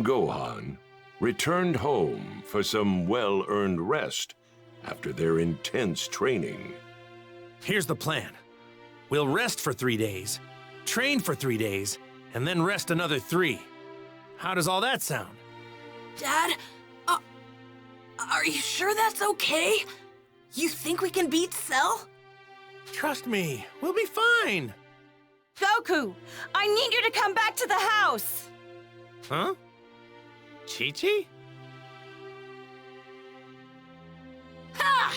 Gohan returned home for some well-earned rest after their intense training. Here's the plan. We'll rest for 3 days, train for 3 days, and then rest another 3. How does all that sound? Dad, are you sure that's okay? You think we can beat Cell? Trust me, we'll be fine. Goku, I need you to come back to the house. Huh? Chi-Chi? Ha!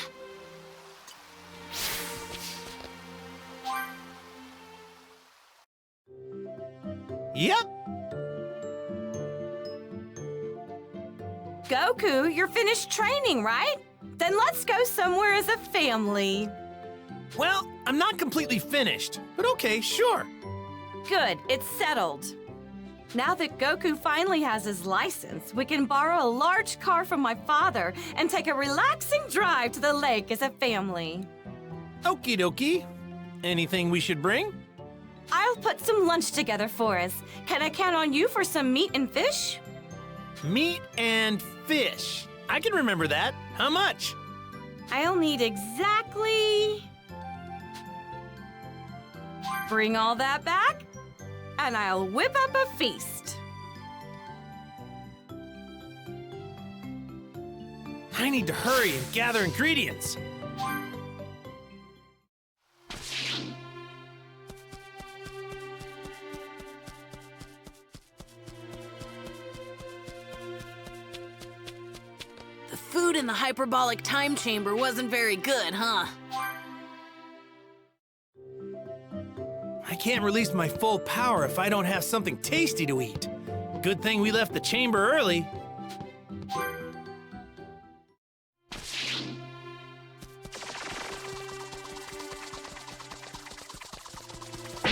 Yep. Goku, you're finished training, right? Then let's go somewhere as a family. Well, I'm not completely finished, but okay, sure. Good, it's settled. Now that Goku finally has his license, we can borrow a large car from my father and take a relaxing drive to the lake as a family. Okie dokie. Anything we should bring? I'll put some lunch together for us. Can I count on you for some meat and fish? Meat and fish. I can remember that. How much? I'll need exactly... Bring all that back, and I'll whip up a feast. I need to hurry and gather ingredients. The food in the hyperbolic time chamber wasn't very good, huh? I can't release my full power if I don't have something tasty to eat. Good thing we left the chamber early.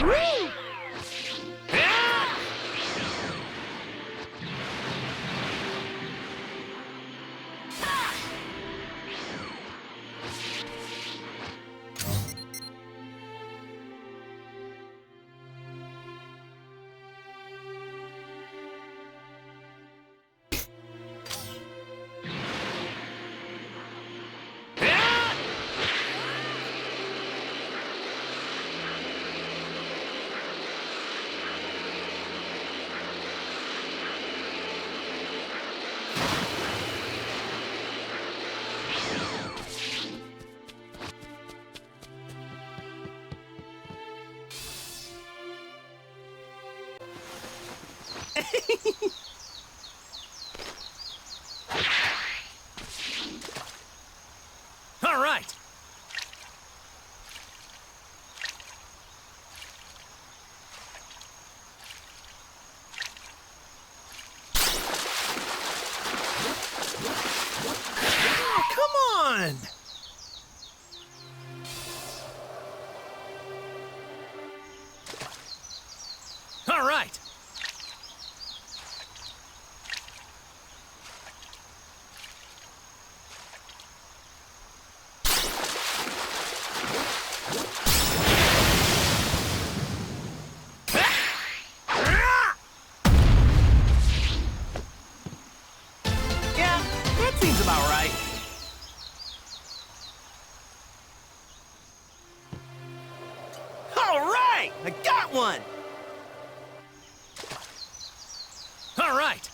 Woo! Ah! All right. Oh, come on. All right. Yeah, that seems about right. All right, I got one. All right.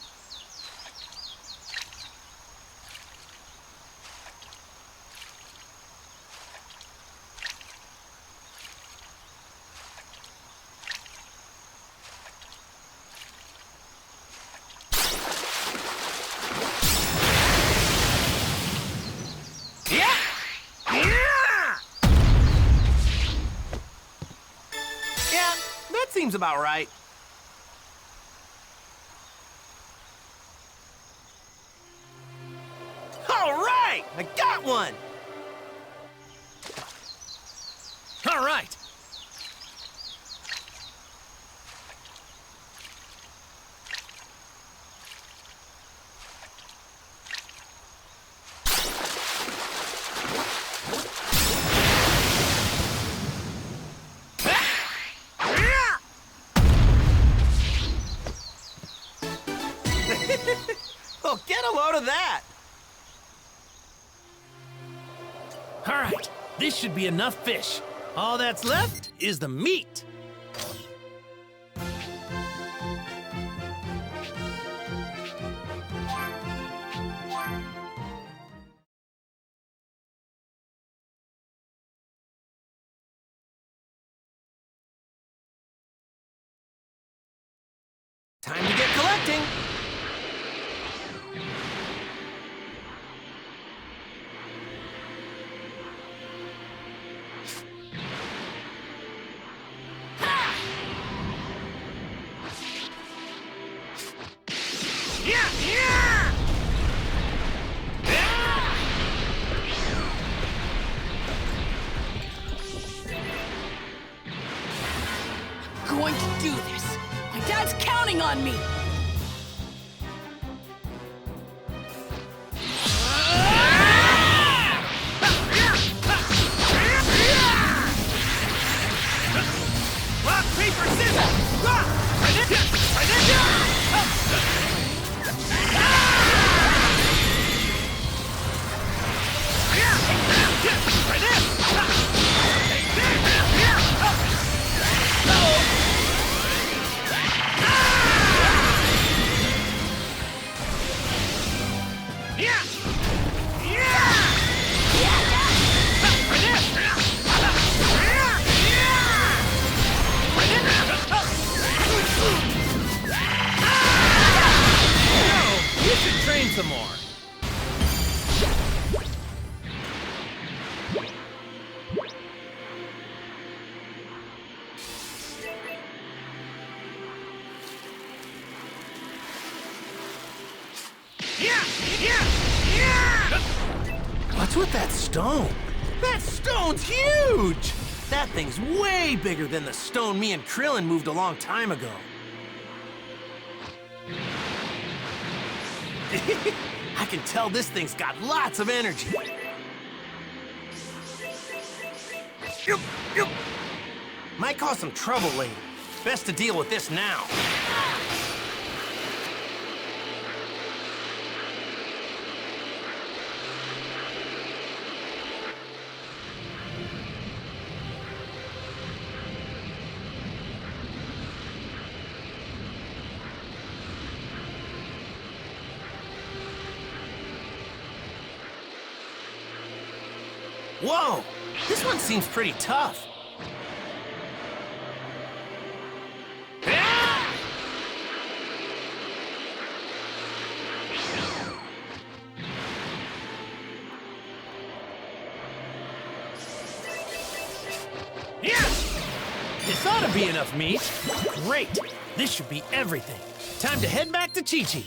Yeah! Yeah! Yeah, that seems about right. All right, I got one. All right. out of that? All right, this should be enough fish. All that's left is the meat. Time to get collecting. Going to do this. My dad's counting on me. Rock, paper, scissors! Rock! You should train some more. What's with that stone? That stone's huge! That thing's way bigger than the stone me and Krillin moved a long time ago. I can tell this thing's got lots of energy. Might cause some trouble later. Best to deal with this now. Whoa! This one seems pretty tough. This ought to be enough meat. Great! This should be everything. Time to head back to Chi-Chi.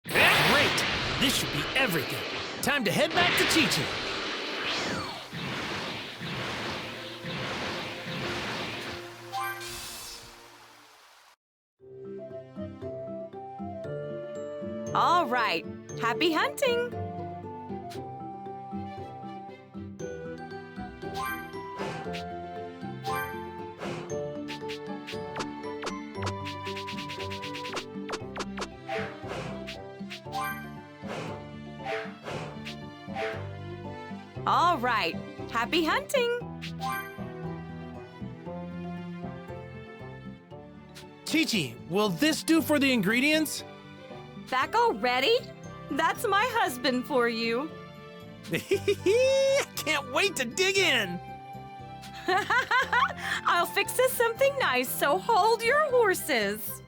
Great! This should be everything. Time to head back to Chi-Chi. All right. Happy hunting. All right. Happy hunting. Chi-Chi, will this do for the ingredients? Back already? That's my husband for you. I can't wait to dig in. I'll fix us something nice, so hold your horses.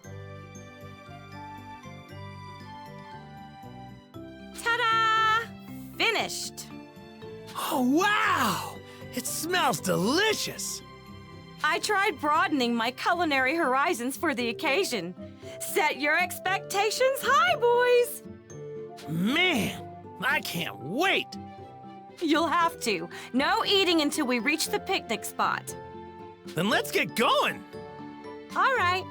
Ta-da! Finished. Oh, wow! It smells delicious. I tried broadening my culinary horizons for the occasion. Set your expectations high, boys. Man, I can't wait. You'll have to. No eating until we reach the picnic spot. Then let's get going. All right.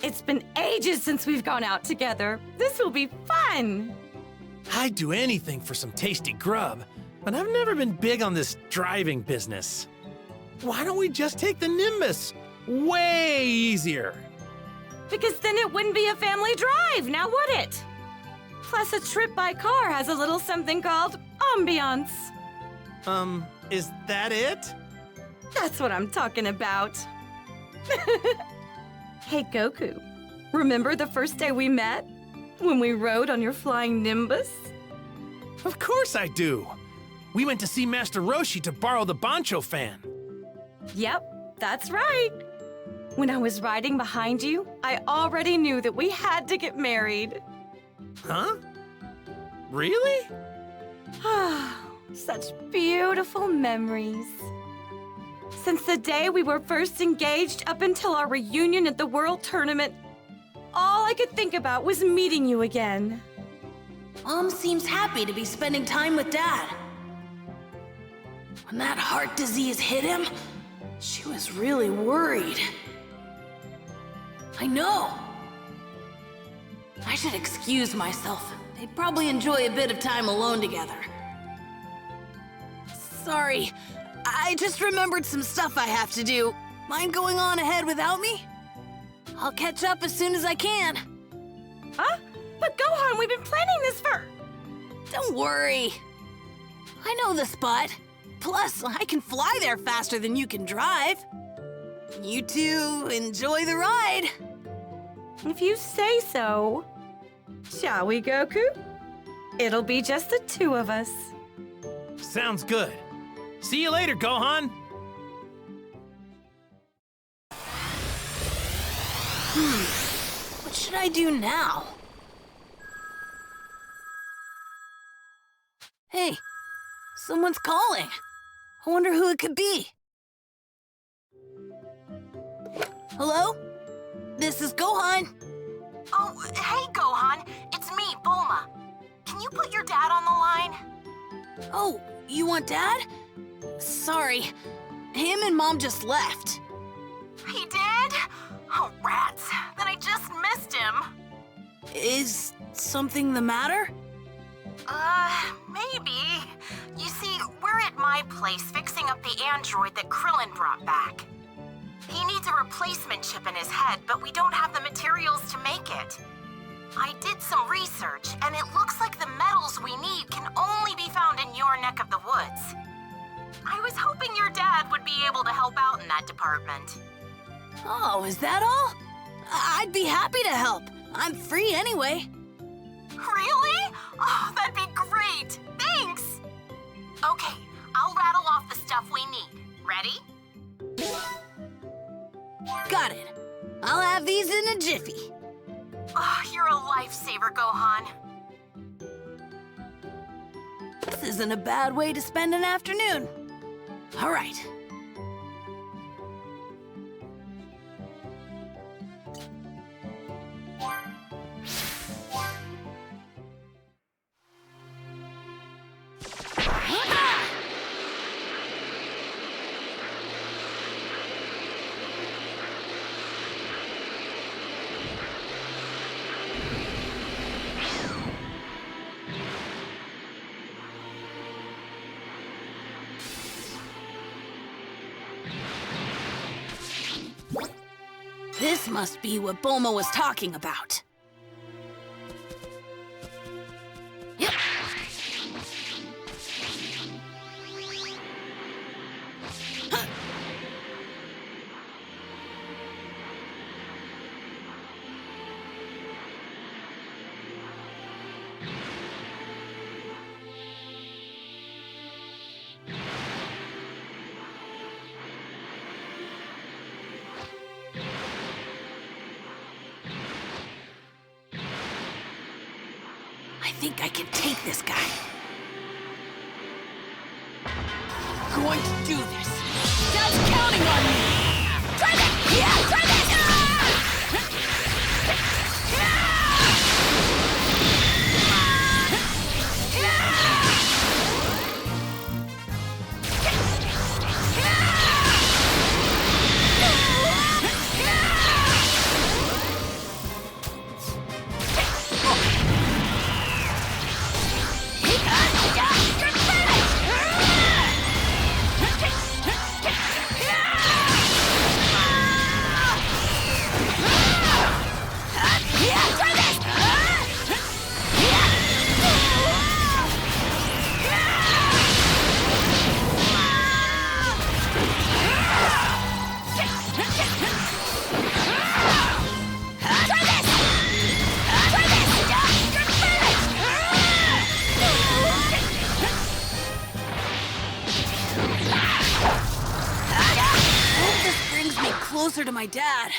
It's been ages since we've gone out together. This will be fun. I'd do anything for some tasty grub, but I've never been big on this driving business. Why don't we just take the Nimbus? Way easier. Because then it wouldn't be a family drive, now would it? Plus, a trip by car has a little something called ambiance. Is that it? That's what I'm talking about. Hey, Goku, remember the first day we met? When we rode on your flying Nimbus? Of course I do. We went to see Master Roshi to borrow the Bancho fan. Yep, that's right. When I was riding behind you, I already knew that we had to get married. Huh? Really? Such beautiful memories. Since the day we were first engaged up until our reunion at the World Tournament, all I could think about was meeting you again. Mom seems happy to be spending time with Dad. When that heart disease hit him, she was really worried. I know. I should excuse myself. They'd probably enjoy a bit of time alone together. Sorry, I just remembered some stuff I have to do. Mind going on ahead without me? I'll catch up as soon as I can. Huh? But Gohan, we've been planning this for... Don't worry. I know the spot. Plus, I can fly there faster than you can drive. You two enjoy the ride. If you say so. Shall we, Goku? It'll be just the two of us. Sounds good. See you later, Gohan. What should I do now? Hey, someone's calling. I wonder who it could be. Hello? This is Gohan. Oh, hey, Gohan. It's me, Bulma. Can you put your dad on the line? Oh, you want Dad? Sorry, him and Mom just left. He did? Oh, rats. Then I just missed him. Is something the matter? Maybe. You see, we're at my place fixing up the android that Krillin brought back. He needs a replacement chip in his head, but we don't have the materials to make it. I did some research, and it looks like the metals we need can only be found in your neck of the woods. I was hoping your dad would be able to help out in that department. Oh, is that all? I'd be happy to help. I'm free anyway. Really? Oh, that'd be great. Thanks. Okay, I'll rattle off the stuff we need. Ready? Got it. I'll have these in a jiffy. Oh, you're a lifesaver, Gohan. This isn't a bad way to spend an afternoon. All right. This must be what Bulma was talking about. Yep. Huh. I think I can take this guy. Going to do this. Dad's counting on me. Try that! Yeah, try that! closer to my dad.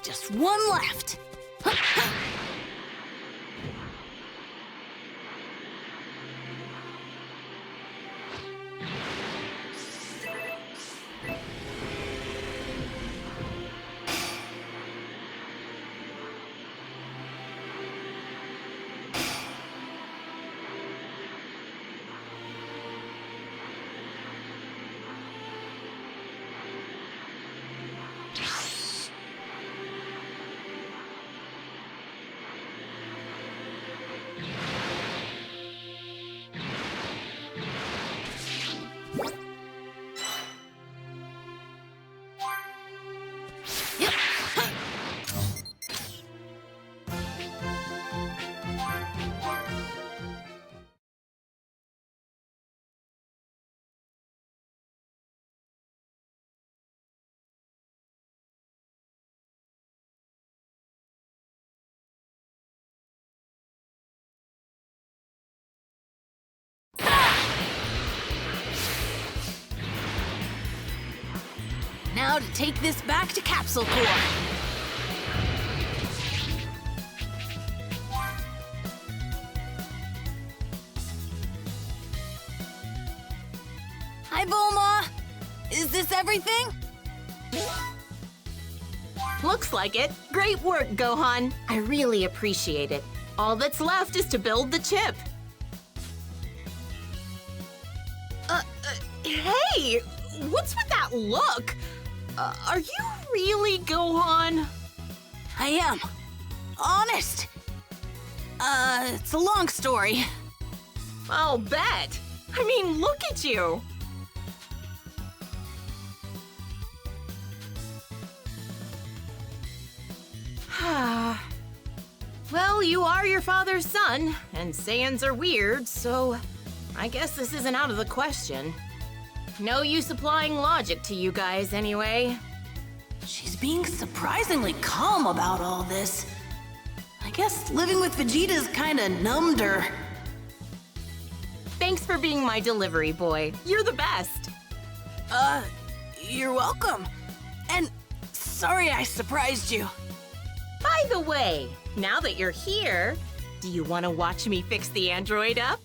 Just one left. Now to take this back to Capsule Core. Hi, Bulma. Is this everything? Looks like it. Great work, Gohan. I really appreciate it. All that's left is to build the chip. Hey! What's with that look? Are you really Gohan? I am. Honest. It's a long story. I'll bet. I mean, look at you. Well, you are your father's son, and Saiyans are weird, so I guess this isn't out of the question. No use applying logic to you guys, anyway. She's being surprisingly calm about all this. I guess living with Vegeta's kinda numbed her. Thanks for being my delivery boy. You're the best. You're welcome. And sorry I surprised you. By the way, now that you're here, do you want to watch me fix the android up?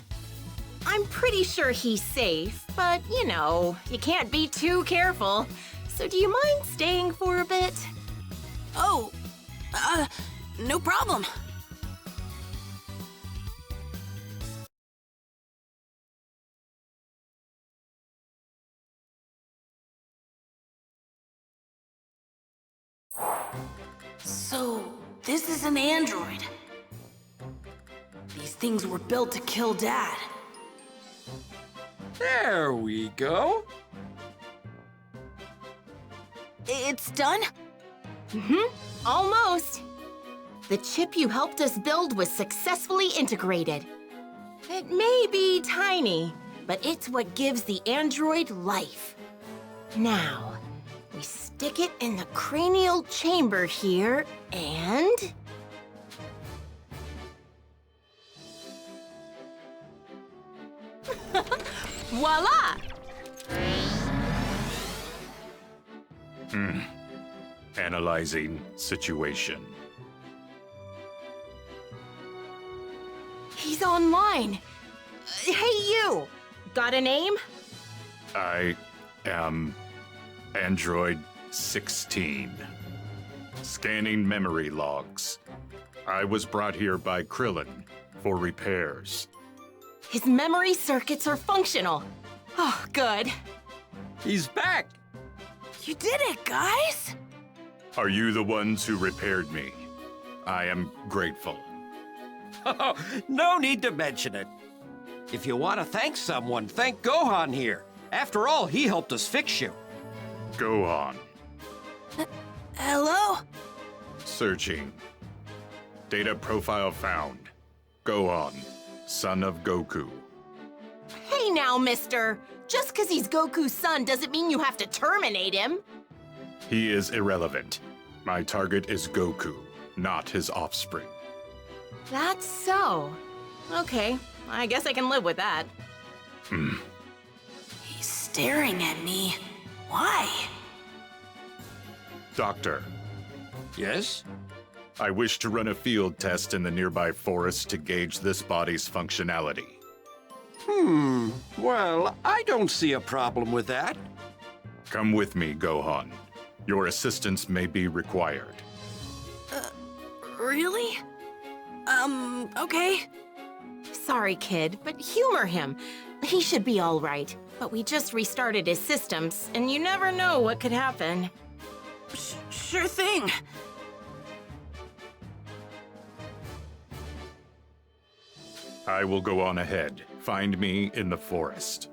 I'm pretty sure he's safe, but you know, you can't be too careful. So do you mind staying for a bit? Oh, no problem. So, this is an android. These things were built to kill Dad. There we go. It's done? Almost. The chip you helped us build was successfully integrated. It may be tiny, but it's what gives the android life. Now, we stick it in the cranial chamber here, and... voila! Analyzing situation. He's online. Hey, you! Got a name? I am Android 16. Scanning memory logs. I was brought here by Krillin for repairs. His memory circuits are functional. Oh, good. He's back! You did it, guys! Are you the ones who repaired me? I am grateful. Oh, no need to mention it. If you want to thank someone, thank Gohan here. After all, he helped us fix you. Go on. Hello? Searching. Data profile found. Go on. Son of Goku. Hey now, mister. Just because he's Goku's son doesn't mean you have to terminate him. He is irrelevant. My target is Goku, not his offspring. That's so. Okay, I guess I can live with that. He's staring at me. Why? Doctor, Yes? I wish to run a field test in the nearby forest to gauge this body's functionality. Well, I don't see a problem with that. Come with me, Gohan. Your assistance may be required. Really? Okay. Sorry, kid, but humor him. He should be all right. But we just restarted his systems, and you never know what could happen. Sure thing. I will go on ahead. Find me in the forest.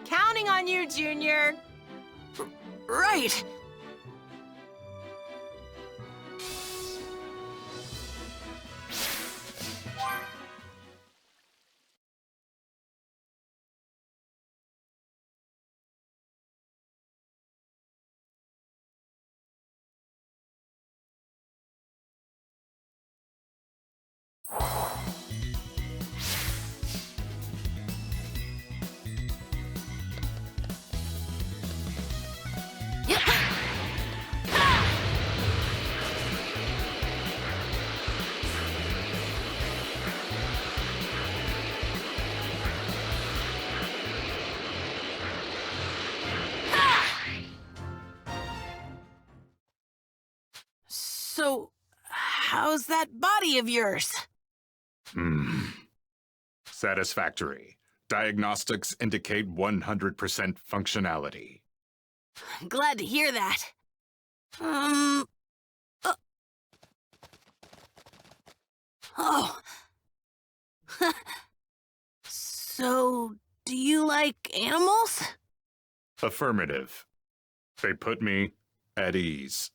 Counting on you, Junior. Right. So, how's that body of yours? Satisfactory. Diagnostics indicate 100% functionality. Glad to hear that. Oh. So, do you like animals? Affirmative. They put me at ease.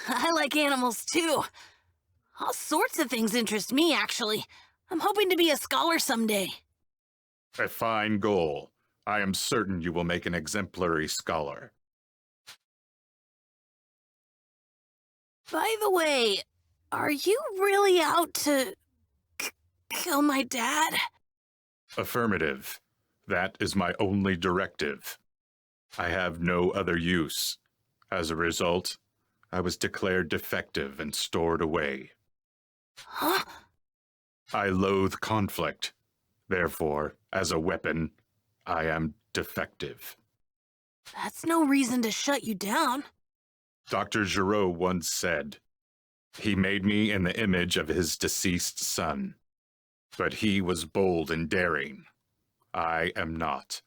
I like animals too. All sorts of things interest me, actually. I'm hoping to be a scholar someday. A fine goal. I am certain you will make an exemplary scholar. By the way, are you really out to kill my dad? Affirmative. That is my only directive. I have no other use. As a result, I was declared defective and stored away. Huh? I loathe conflict. Therefore, as a weapon, I am defective. That's no reason to shut you down. Dr. Giraud once said, "He made me in the image of his deceased son. But he was bold and daring. I am not.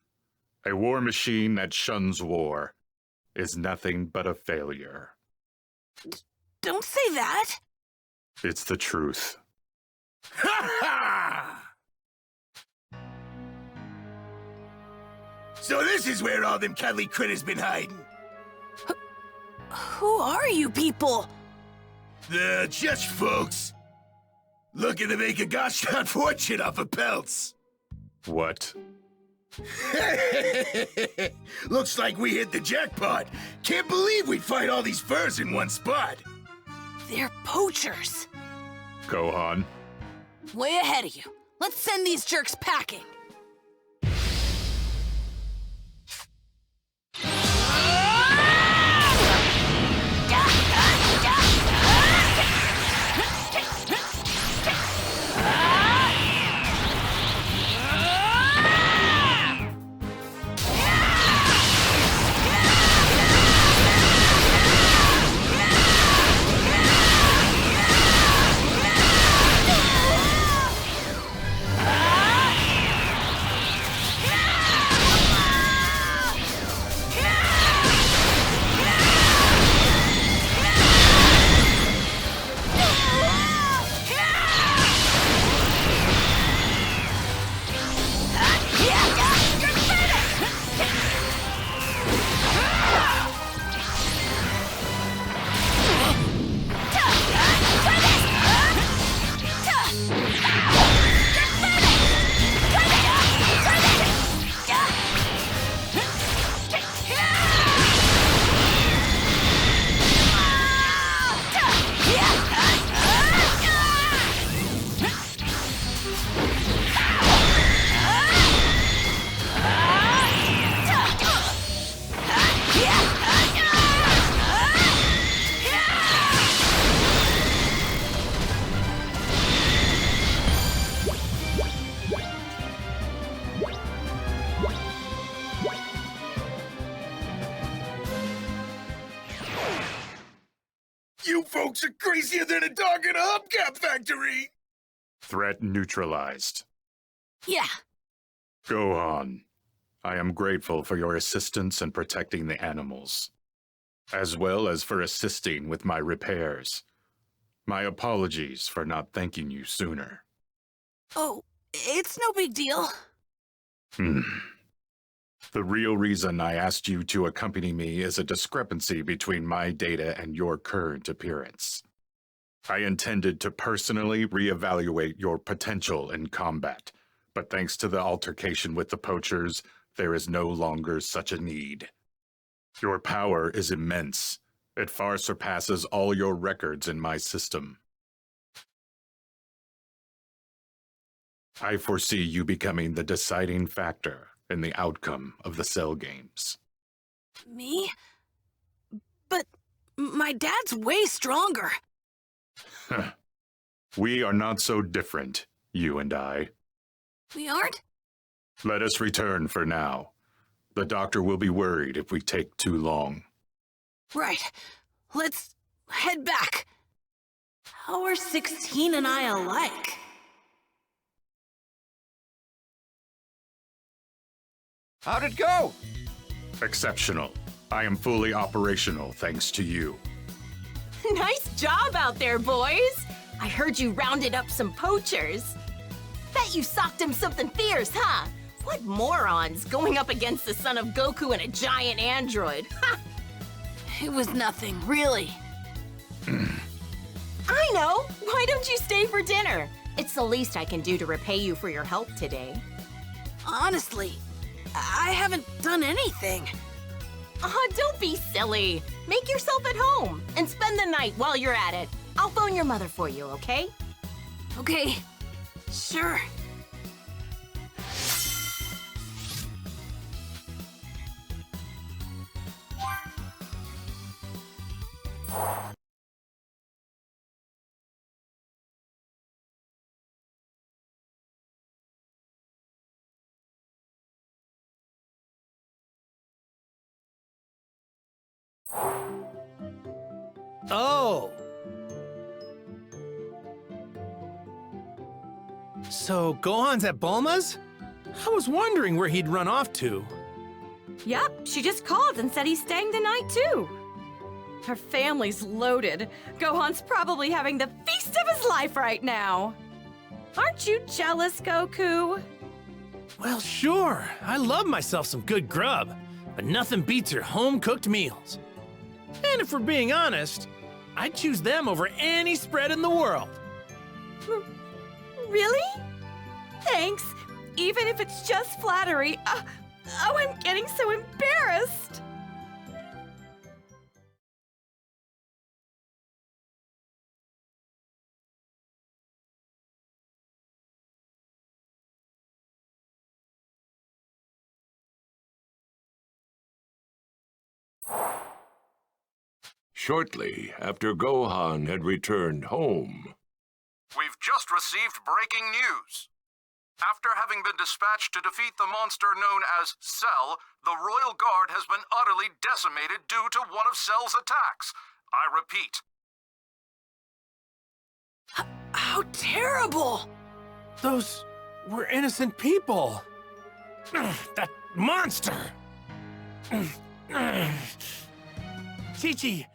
A war machine that shuns war is nothing but a failure." Don't say that. It's the truth. Ha ha! So this is where all them cuddly critters been hiding. Who are you people? The just folks. Looking to make a gosh darn fortune off of pelts. What? Looks like we hit the jackpot. Can't believe we'd find all these furs in one spot. They're poachers. Gohan? Way ahead of you. Let's send these jerks packing. You folks are crazier than a dog in a hubcap factory! Threat neutralized. Yeah, Gohan, I am grateful for your assistance in protecting the animals, as well as for assisting with my repairs. My apologies for not thanking you sooner. oh, it's no big deal. The real reason I asked you to accompany me is a discrepancy between my data and your current appearance. I intended to personally reevaluate your potential in combat, but thanks to the altercation with the poachers, there is no longer such a need. Your power is immense. It far surpasses all your records in my system. I foresee you becoming the deciding factor in the outcome of the Cell Games. Me? But my dad's way stronger. We are not so different, you and I. We aren't? Let us return for now. The doctor will be worried if we take too long. Right. Let's head back. How are 16 and I alike? How'd it go? Exceptional. I am fully operational thanks to you. Nice job out there, boys. I heard you rounded up some poachers. Bet you socked him something fierce, huh? What morons going up against the son of Goku and a giant android? Ha! It was nothing, really. I know. Why don't you stay for dinner? It's the least I can do to repay you for your help today. Honestly, I haven't done anything. Don't be silly. Make yourself at home and spend the night while you're at it. I'll phone your mother for you, okay? Okay, sure. Oh. So Gohan's at Bulma's? I was wondering where he'd run off to. Yep, she just called and said he's staying the night too. Her family's loaded. Gohan's probably having the feast of his life right now. Aren't you jealous, Goku? Well, sure. I love myself some good grub, but nothing beats your home-cooked meals. And if we're being honest, I'd choose them over any spread in the world. Really? Thanks. Even if it's just flattery. Oh, I'm getting so embarrassed. Shortly after Gohan had returned home. We've just received breaking news. After having been dispatched to defeat the monster known as Cell, the Royal Guard has been utterly decimated due to one of Cell's attacks. I repeat. How terrible! Those were innocent people. That monster! Chi-Chi,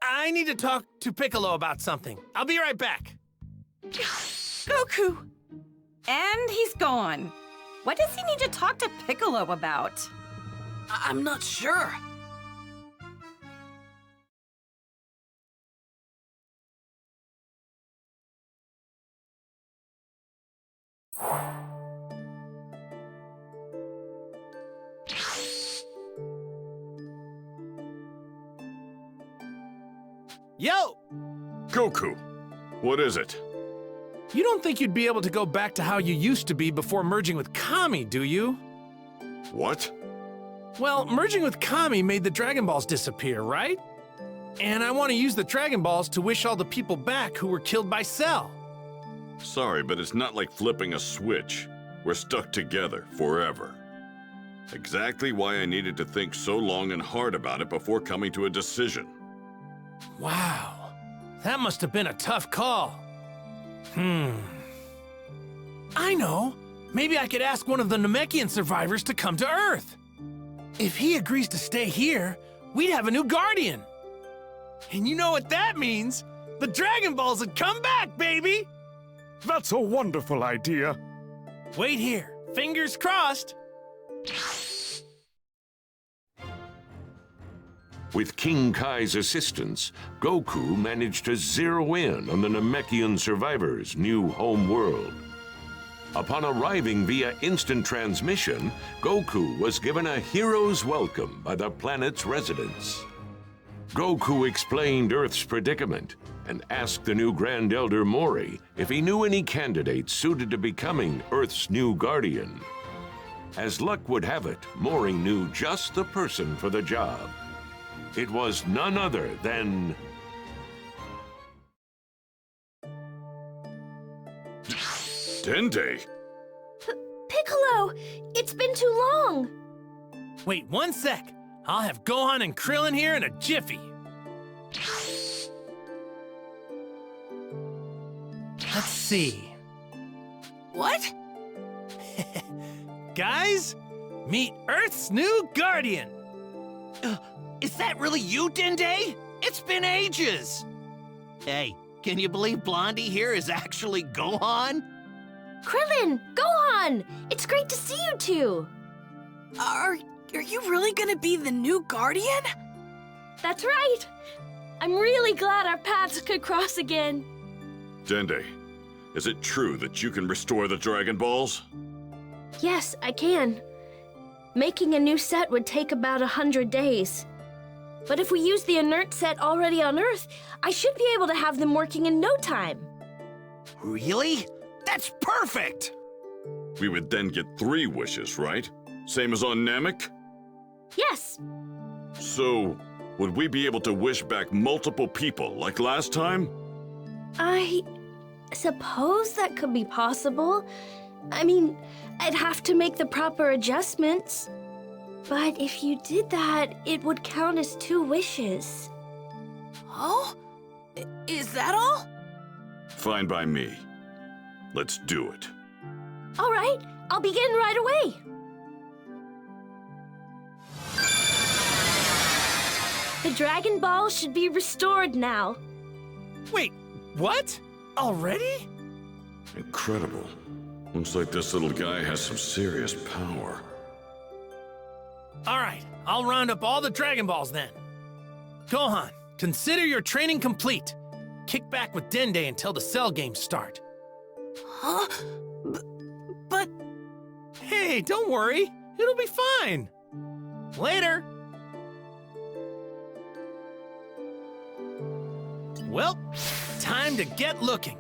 I need to talk to Piccolo about something. I'll be right back. Goku! And he's gone. What does he need to talk to Piccolo about? I'm not sure. Yo! Goku, what is it? You don't think you'd be able to go back to how you used to be before merging with Kami, do you? What? Well, merging with Kami made the Dragon Balls disappear, right? And I want to use the Dragon Balls to wish all the people back who were killed by Cell. Sorry, but it's not like flipping a switch. We're stuck together forever. Exactly why I needed to think so long and hard about it before coming to a decision. Wow, that must have been a tough call. I know. Maybe I could ask one of the Namekian survivors to come to Earth. If he agrees to stay here, we'd have a new guardian. And you know what that means? The Dragon Balls would come back, baby! That's a wonderful idea. Wait here. Fingers crossed. With King Kai's assistance, Goku managed to zero in on the Namekian survivors' new home world. Upon arriving via instant transmission, Goku was given a hero's welcome by the planet's residents. Goku explained Earth's predicament and asked the new Grand Elder Mori if he knew any candidates suited to becoming Earth's new guardian. As luck would have it, Mori knew just the person for the job. It was none other than... Dende? Piccolo! It's been too long! Wait 1 sec. I'll have Gohan and Krillin here in a jiffy. Let's see. What? Guys, meet Earth's new guardian. Is that really you, Dende? It's been ages! Hey, can you believe Blondie here is actually Gohan? Krillin! Gohan! It's great to see you two! Are you really gonna be the new guardian? That's right! I'm really glad our paths could cross again. Dende, is it true that you can restore the Dragon Balls? Yes, I can. Making a new set would take about 100 days. But if we use the inert set already on Earth, I should be able to have them working in no time. Really? That's perfect! We would then get 3 wishes, right? Same as on Namek? Yes. So, would we be able to wish back multiple people like last time? I suppose that could be possible. I mean, I'd have to make the proper adjustments. But if you did that, it would count as 2 wishes. Oh? Is that all? Fine by me. Let's do it. All right, I'll begin right away. The Dragon Ball should be restored now. Wait, what? Already? Incredible. Looks like this little guy has some serious power. All right, I'll round up all the Dragon Balls then. Gohan, consider your training complete. Kick back with Dende until the Cell games start. Huh? But... Hey, don't worry. It'll be fine. Later. Well, time to get looking.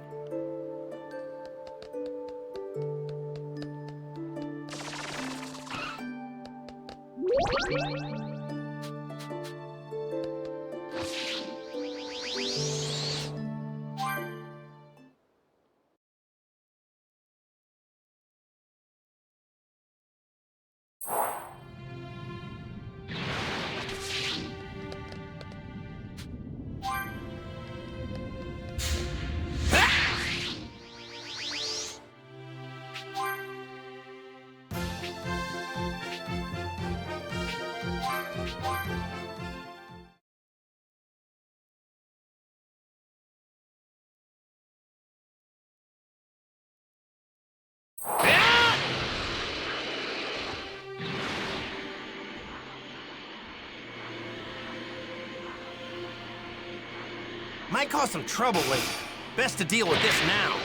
Might cause some trouble later. Best to deal with this now.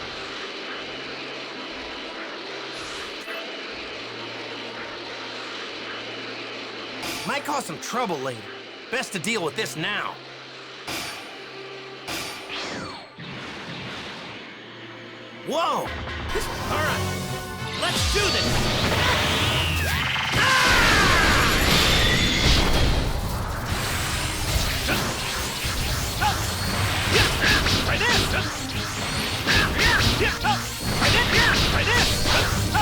Might cause some trouble later. Best to deal with this now. Whoa! All right, let's do this. Right in! Right in! Uh-oh!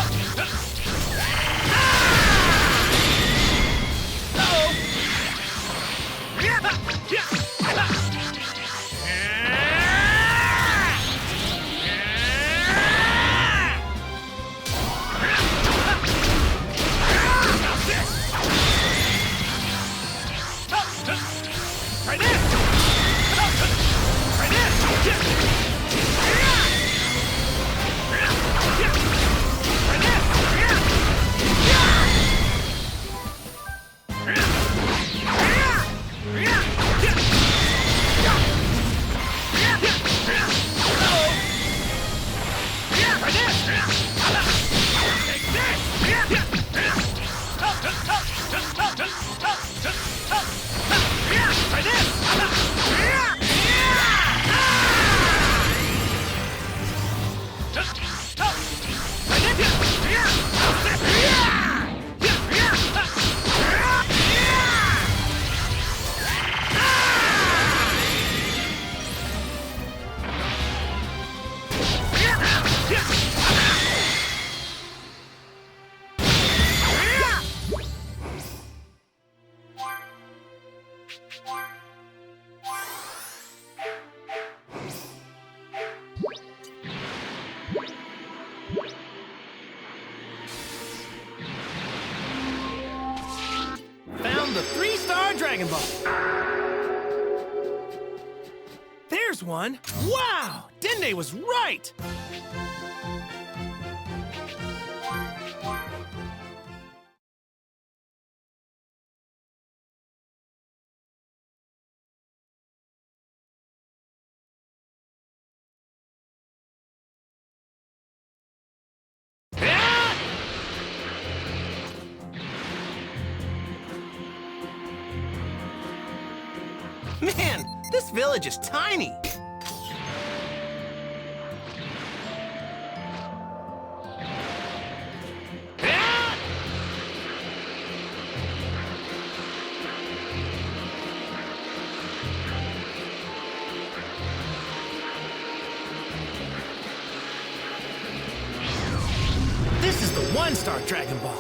Found the 3-star Dragon Ball. There's one. Wow! Dende was right! Man, this village is tiny. This is the 1-star Dragon Ball.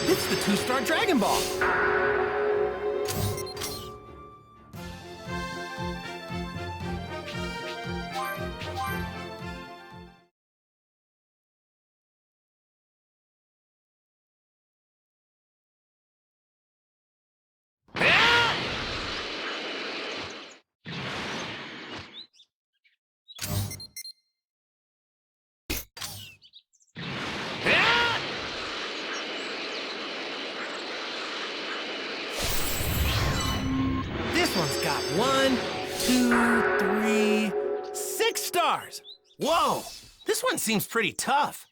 It's the 2-star Dragon Ball. This one's got 1, 2, 3, 6 stars. Whoa, this one seems pretty tough.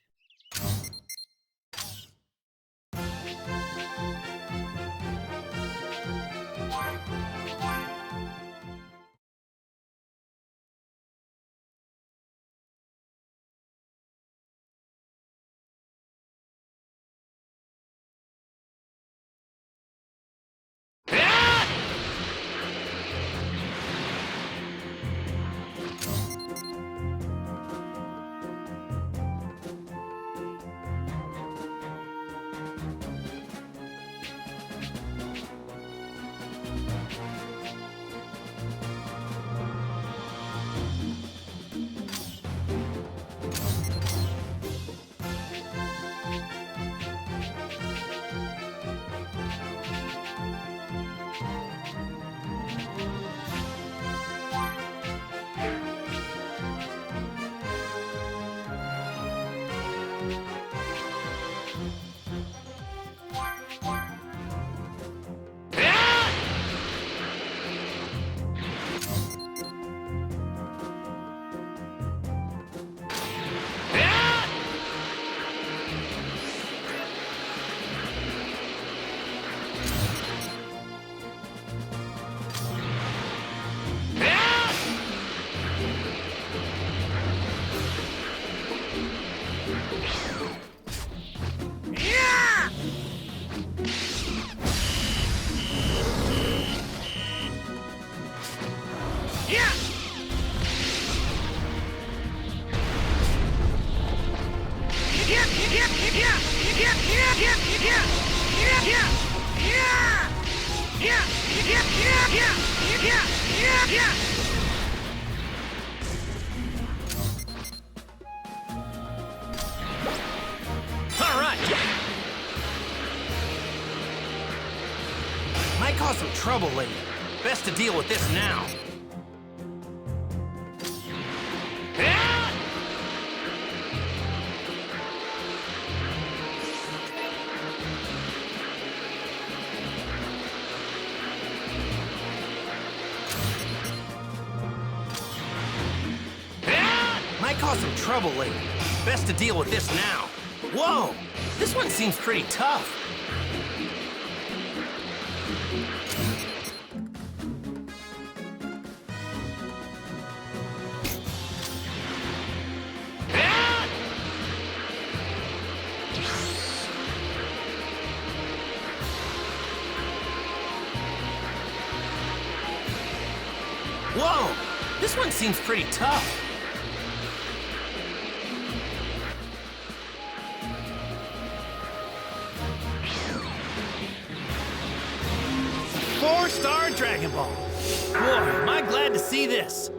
All right. Might cause some trouble later. Best to deal with this now. Might cause some trouble later. Best to deal with this now. Whoa! This one seems pretty tough. Whoa! This one seems pretty tough. Four-star Dragon Ball. Boy, am I glad to see this.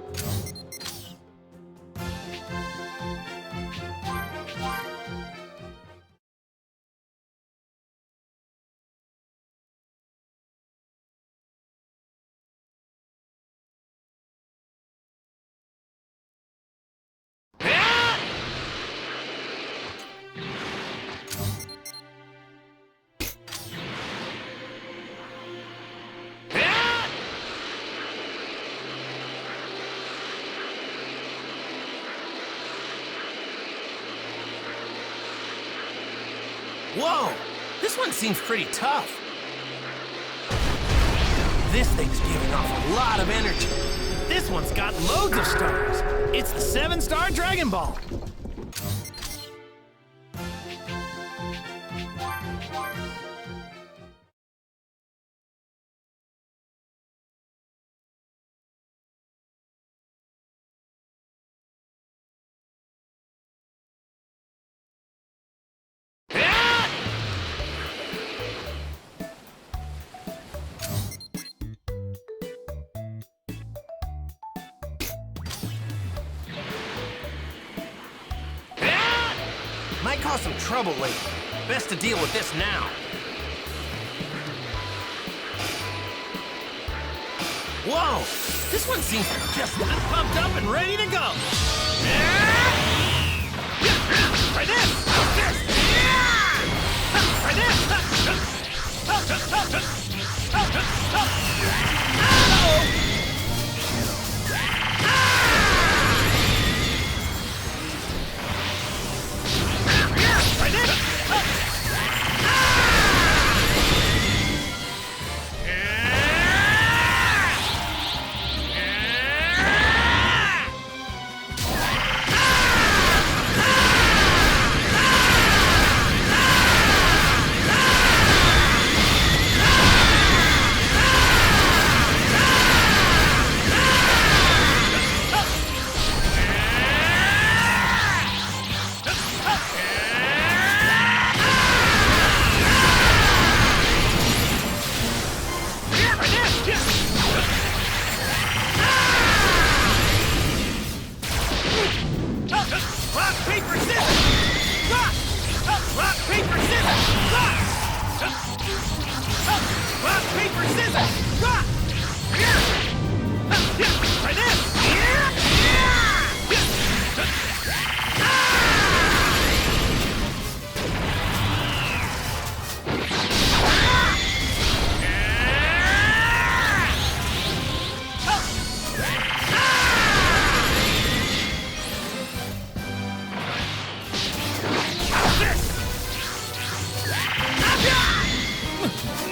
Whoa! This one seems pretty tough. This thing's giving off a lot of energy. This one's got loads of stars. It's the 7-star Dragon Ball. Might cause some trouble later. Best to deal with this now. Whoa! This one seems just pumped up and ready to go. Try this! Try this!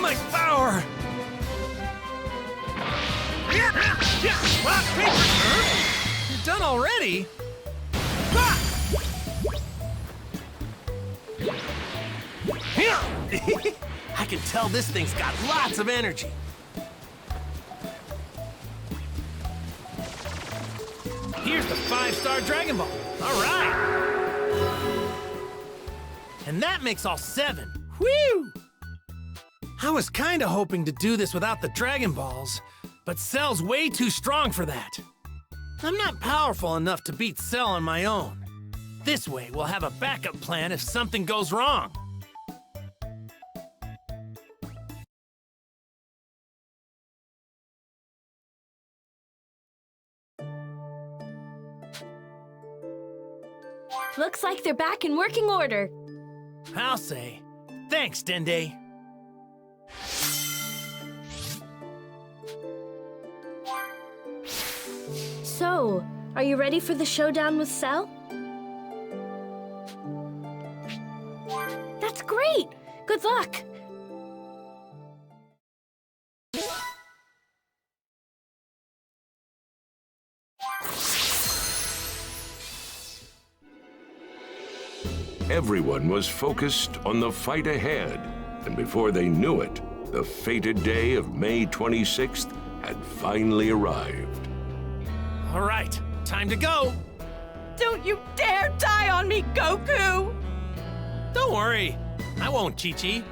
My power! You're done already? I can tell this thing's got lots of energy. Here's the 5-star Dragon Ball. All right. And that makes all 7. Whew! I was kinda hoping to do this without the Dragon Balls, but Cell's way too strong for that. I'm not powerful enough to beat Cell on my own. This way, we'll have a backup plan if something goes wrong. Looks like they're back in working order. I'll say. Thanks, Dende. So, are you ready for the showdown with Cell? That's great! Good luck! Everyone was focused on the fight ahead, and before they knew it, the fated day of May 26th had finally arrived. All right, time to go. Don't you dare die on me, Goku! Don't worry, I won't, Chi-Chi.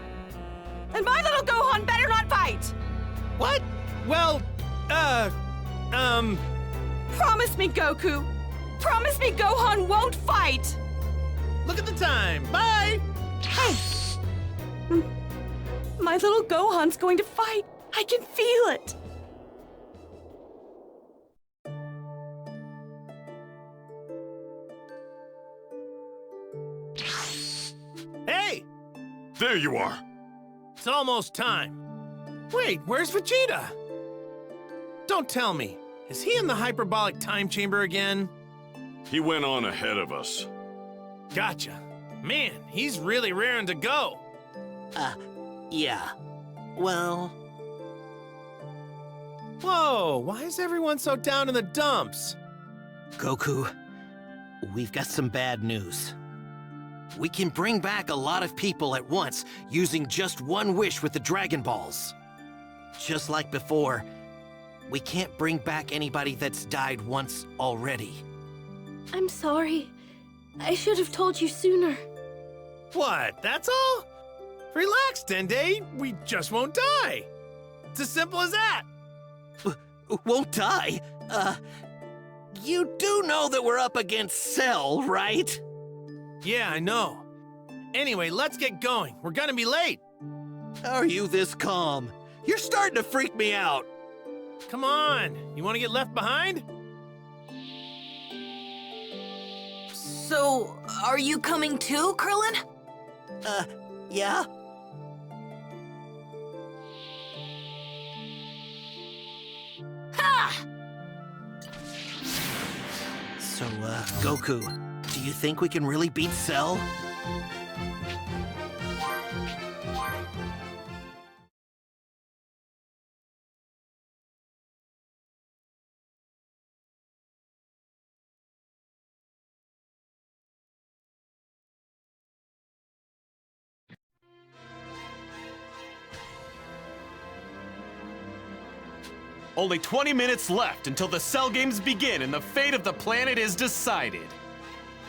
And my little Gohan better not fight! What? Well, Promise me, Goku! Promise me Gohan won't fight! Look at the time. Bye! Hey! My little Gohan's going to fight. I can feel it. Hey! There you are. It's almost time. Wait, where's Vegeta? Don't tell me. Is he in the hyperbolic time chamber again? He went on ahead of us. Gotcha. Man, he's really raring to go. Yeah. Well... Whoa, why is everyone so down in the dumps? Goku, we've got some bad news. We can bring back a lot of people at once using just one wish with the Dragon Balls. Just like before, we can't bring back anybody that's died once already. I'm sorry. I should have told you sooner. What, that's all? Relax, Dende. We just won't die. It's as simple as that. Won't die? You do know that we're up against Cell, right? Yeah, I know. Anyway, let's get going. We're gonna be late. How are you this calm? You're starting to freak me out. Come on. You want to get left behind? So, are you coming too, Krillin? Yeah? Ha! So, Goku, do you think we can really beat Cell? Only 20 minutes left until the Cell games begin and the fate of the planet is decided.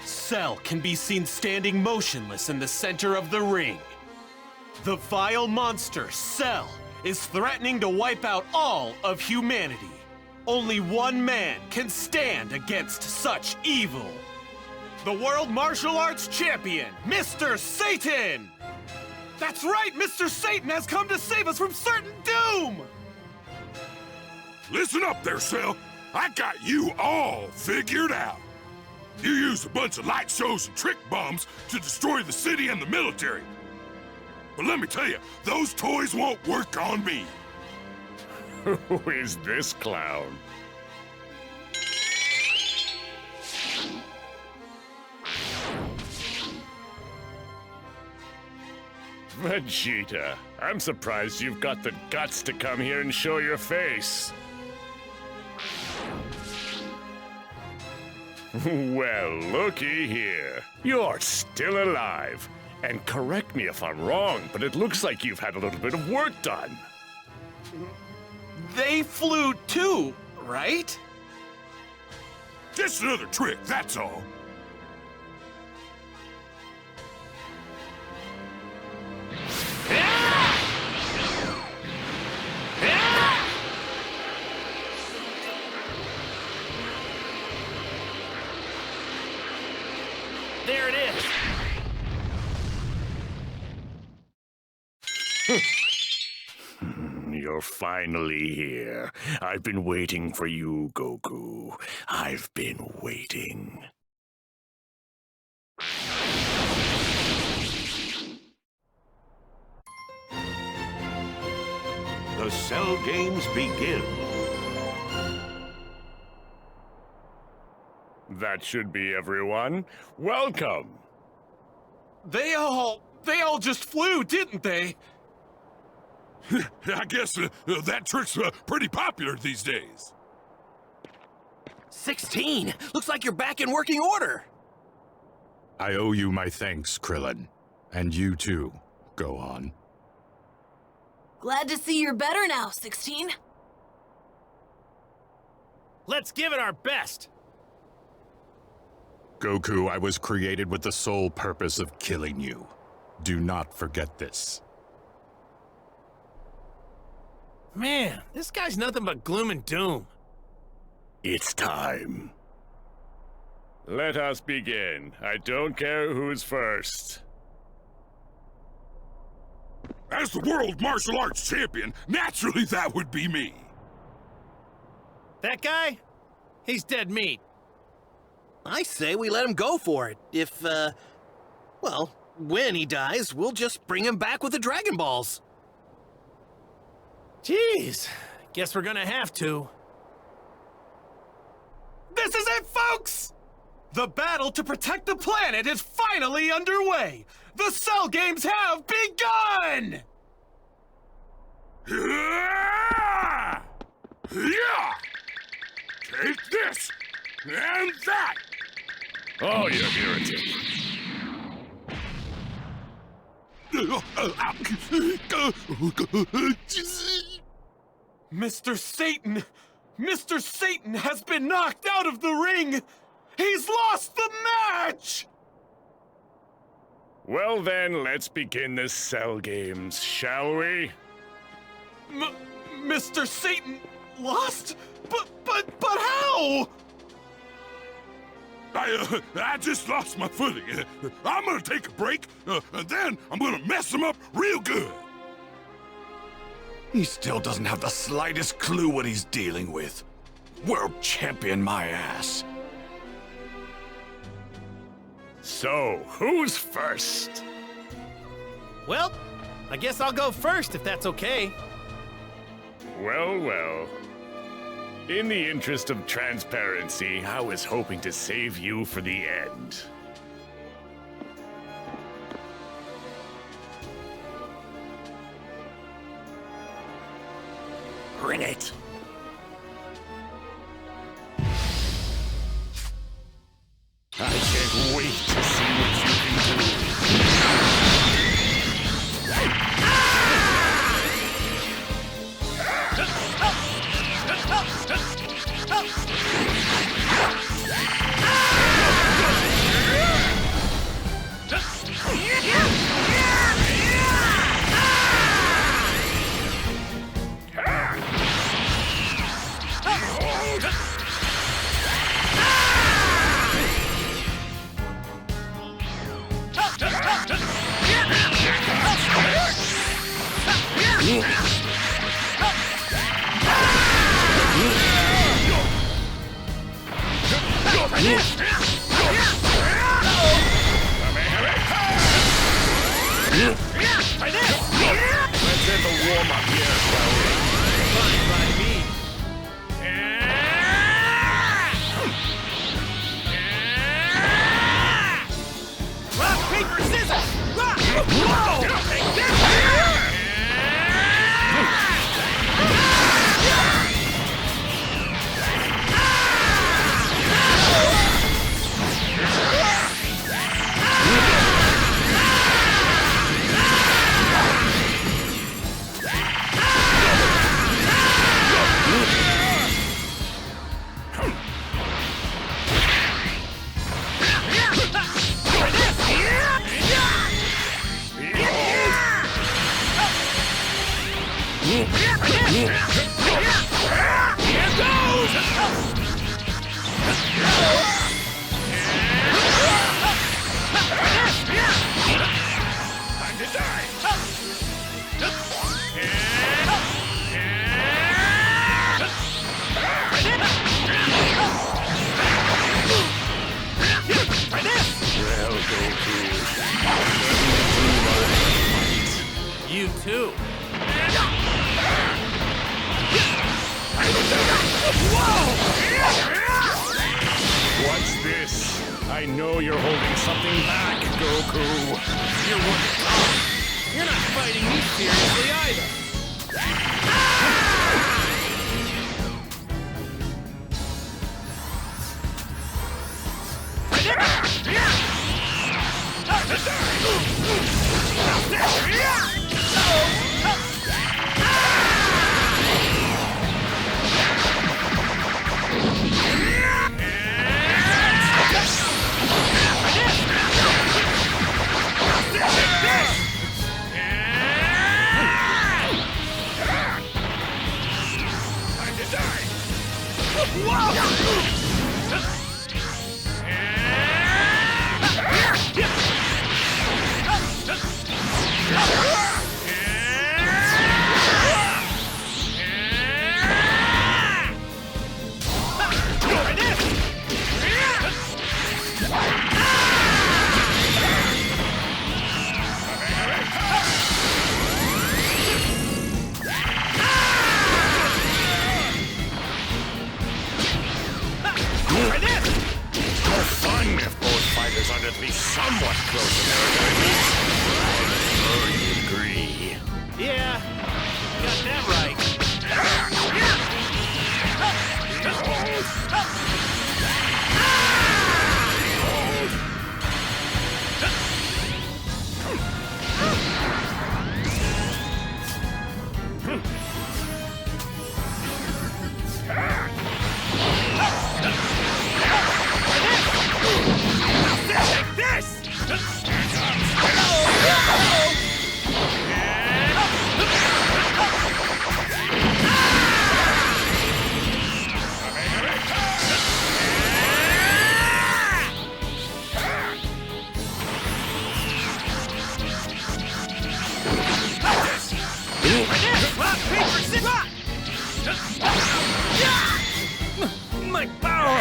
Cell can be seen standing motionless in the center of the ring. The vile monster, Cell, is threatening to wipe out all of humanity. Only one man can stand against such evil. The World Martial Arts Champion, Mr. Satan! That's right, Mr. Satan has come to save us from certain doom! Listen up there, Cell. I got you all figured out. You used a bunch of light shows and trick bombs to destroy the city and the military. But let me tell you, those toys won't work on me. Who is this clown? Vegeta, I'm surprised you've got the guts to come here and show your face. Well, looky here. You're still alive. And correct me if I'm wrong, but it looks like you've had a little bit of work done. They flew too, right? Just another trick, that's all. you're finally here. I've been waiting for you, Goku. I've been waiting. The Cell Games begin. That should be everyone. Welcome. They all just flew, didn't they? I guess that trick's pretty popular these days. 16! Looks like you're back in working order! I owe you my thanks, Krillin. And you too, Gohan. Glad to see you're better now, 16. Let's give it our best. Goku, I was created with the sole purpose of killing you. Do not forget this. Man, this guy's nothing but gloom and doom. It's time. Let us begin. I don't care who's first. As the world martial arts champion, naturally that would be me. That guy? He's dead meat. I say we let him go for it. If, well, when he dies, we'll just bring him back with the Dragon Balls. Jeez, guess we're gonna have to. This is it, folks! The battle to protect the planet is finally underway! The Cell Games have begun! Yeah! Take this! And that! Oh, you're irritating. Mr. Satan! Mr. Satan has been knocked out of the ring! He's lost the match! Well then, let's begin the Cell Games, shall we? Mr. Satan lost? But how? I just lost my footing. I'm gonna take a break, and then I'm gonna mess him up real good. He still doesn't have the slightest clue what he's dealing with. World champion my ass. So, who's first? Well, I guess I'll go first if that's okay. Well, well. In the interest of transparency, I was hoping to save you for the end. Bring it! I can't wait to see what you can do. Let's have a warm-up here, shall we? Fine by me. Rock, paper, scissors! Rock! Whoa! Take this! too. What's this? I know you're holding something back, Goku. You're one to talk. You're not fighting me seriously either. Ought to be somewhat close to their enemies. Oh, you agree? Yeah, got that right. My power!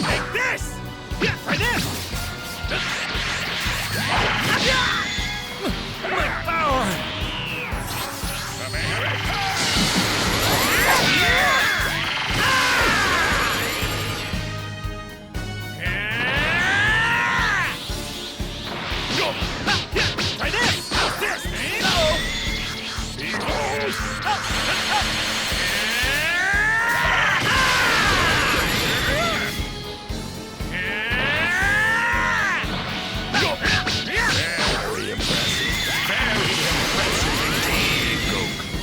Take this! Try this! My power! Try this! This! Very impressive. Very impressive indeed, Goku.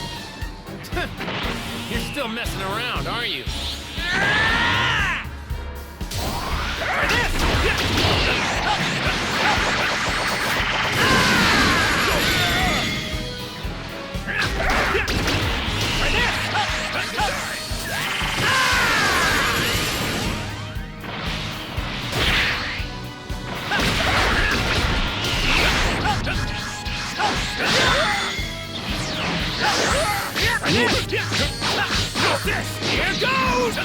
You're still messing around, aren't you? Try this! Here goes!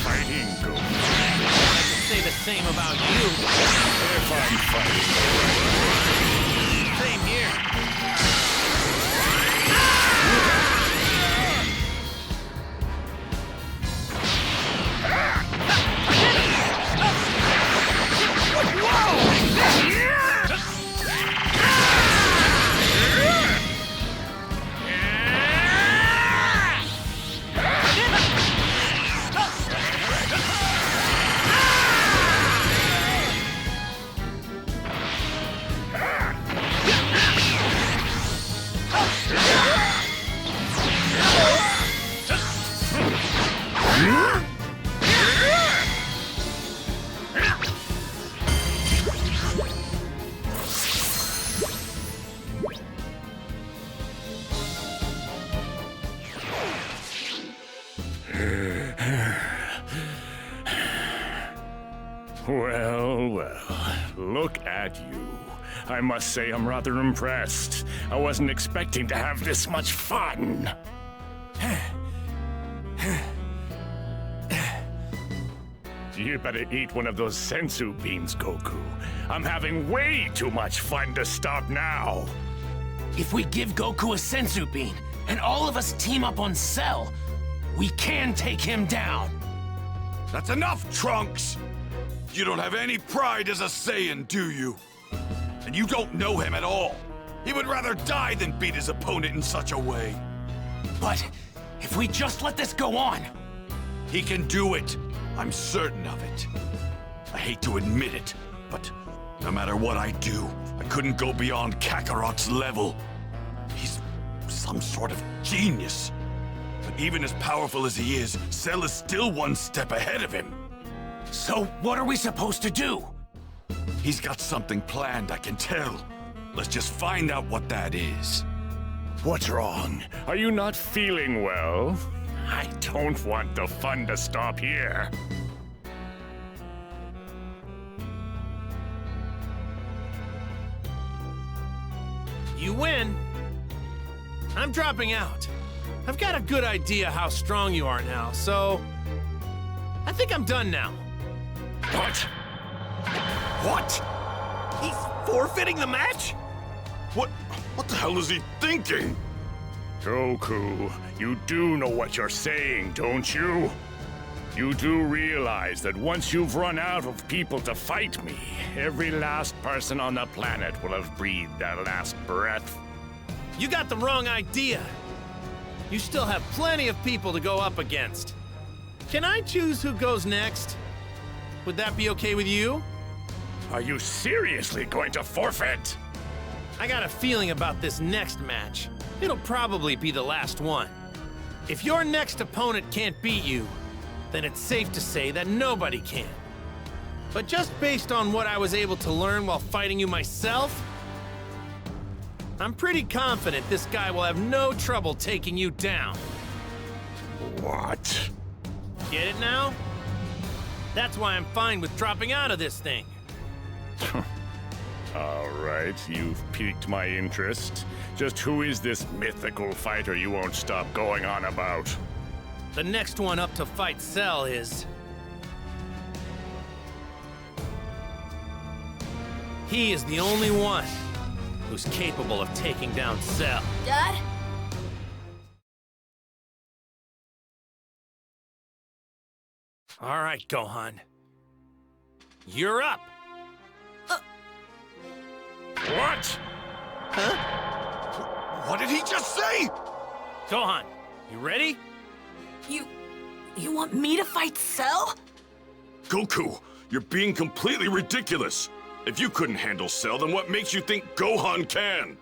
Fighting, Goku. I can say the same about you. If I'm fighting the right way. Same here. Well, well, look at you. I must say I'm rather impressed. I wasn't expecting to have this much fun. You better eat one of those sensu beans, Goku. I'm having way too much fun to stop now. If we give Goku a sensu bean and all of us team up on Cell, we can take him down. That's enough, Trunks! You don't have any pride as a Saiyan, do you? And you don't know him at all. He would rather die than beat his opponent in such a way. But if we just let this go on... He can do it. I'm certain of it. I hate to admit it, but no matter what I do, I couldn't go beyond Kakarot's level. He's some sort of genius. But even as powerful as he is, Cell is still one step ahead of him. So what are we supposed to do? He's got something planned, I can tell. Let's just find out what that is. What's wrong? Are you not feeling well? I don't want the fun to stop here. You win. I'm dropping out. I've got a good idea how strong you are now, so... I think I'm done now. What? What? He's forfeiting the match? What the hell is he thinking? Goku, you do know what you're saying, don't you? You do realize that once you've run out of people to fight me, every last person on the planet will have breathed their last breath. You got the wrong idea. You still have plenty of people to go up against. Can I choose who goes next? Would that be okay with you? Are you seriously going to forfeit? I got a feeling about this next match. It'll probably be the last one. If your next opponent can't beat you, then it's safe to say that nobody can. But just based on what I was able to learn while fighting you myself, I'm pretty confident this guy will have no trouble taking you down. What? Get it now? That's why I'm fine with dropping out of this thing. All right, you've piqued my interest. Just who is this mythical fighter you won't stop going on about? The next one up to fight Cell is... He is the only one who's capable of taking down Cell. Dad? All right, Gohan. You're up. What? Huh? What did he just say? Gohan, you ready? You want me to fight Cell? Goku, you're being completely ridiculous. If you couldn't handle Cell, then what makes you think Gohan can?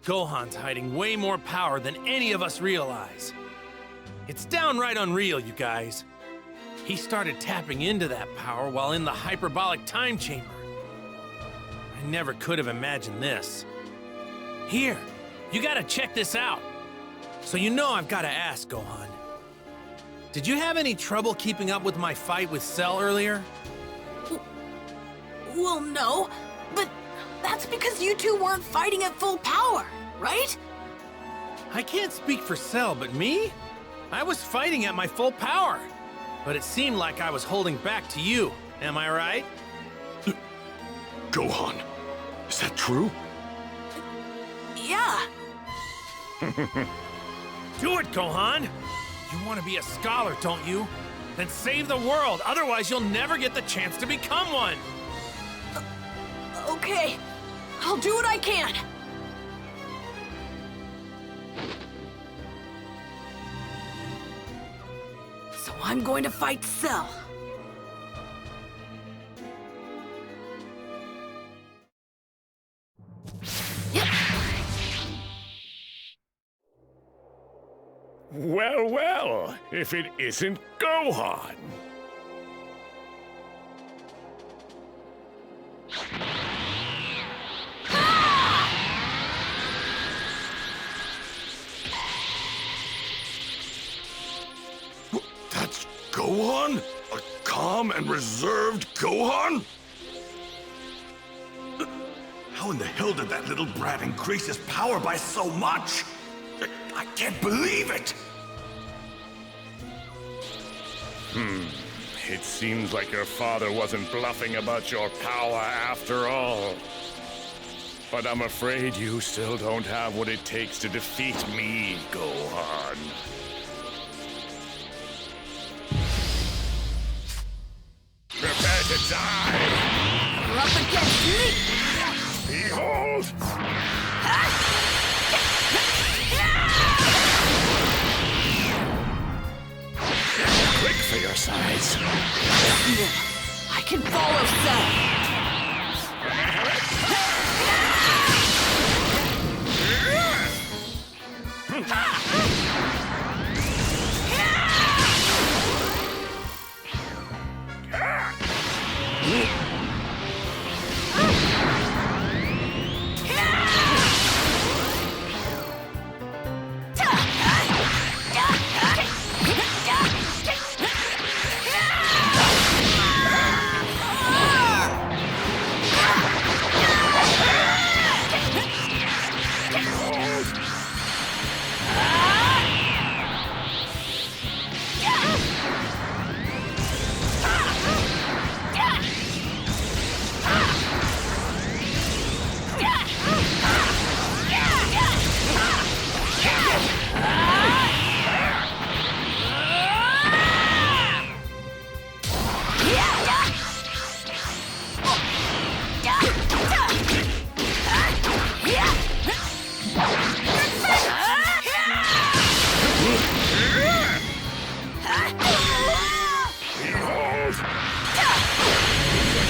Gohan's hiding way more power than any of us realize. It's downright unreal, you guys. He started tapping into that power while in the hyperbolic time chamber. I never could have imagined this. Here, you gotta check this out. So you know I've gotta ask, Gohan. Did you have any trouble keeping up with my fight with Cell earlier? Well, no, but that's because you two weren't fighting at full power, right? I can't speak for Cell, but me? I was fighting at my full power. But it seemed like I was holding back to you. Am I right? Gohan, is that true? Yeah. Do it, Gohan! You want to be a scholar, don't you? Then save the world, otherwise you'll never get the chance to become one! Okay, I'll do what I can. So I'm going to fight Cell. Yep. Well, well, if it isn't Gohan. That's Gohan? A calm and reserved Gohan? How in the hell did that little brat increase his power by so much? I can't believe it! It seems like your father wasn't bluffing about your power after all. But I'm afraid you still don't have what it takes to defeat me, Gohan. Prepare to die! You're up against me! Behold! Quick for your size. I can follow Cell!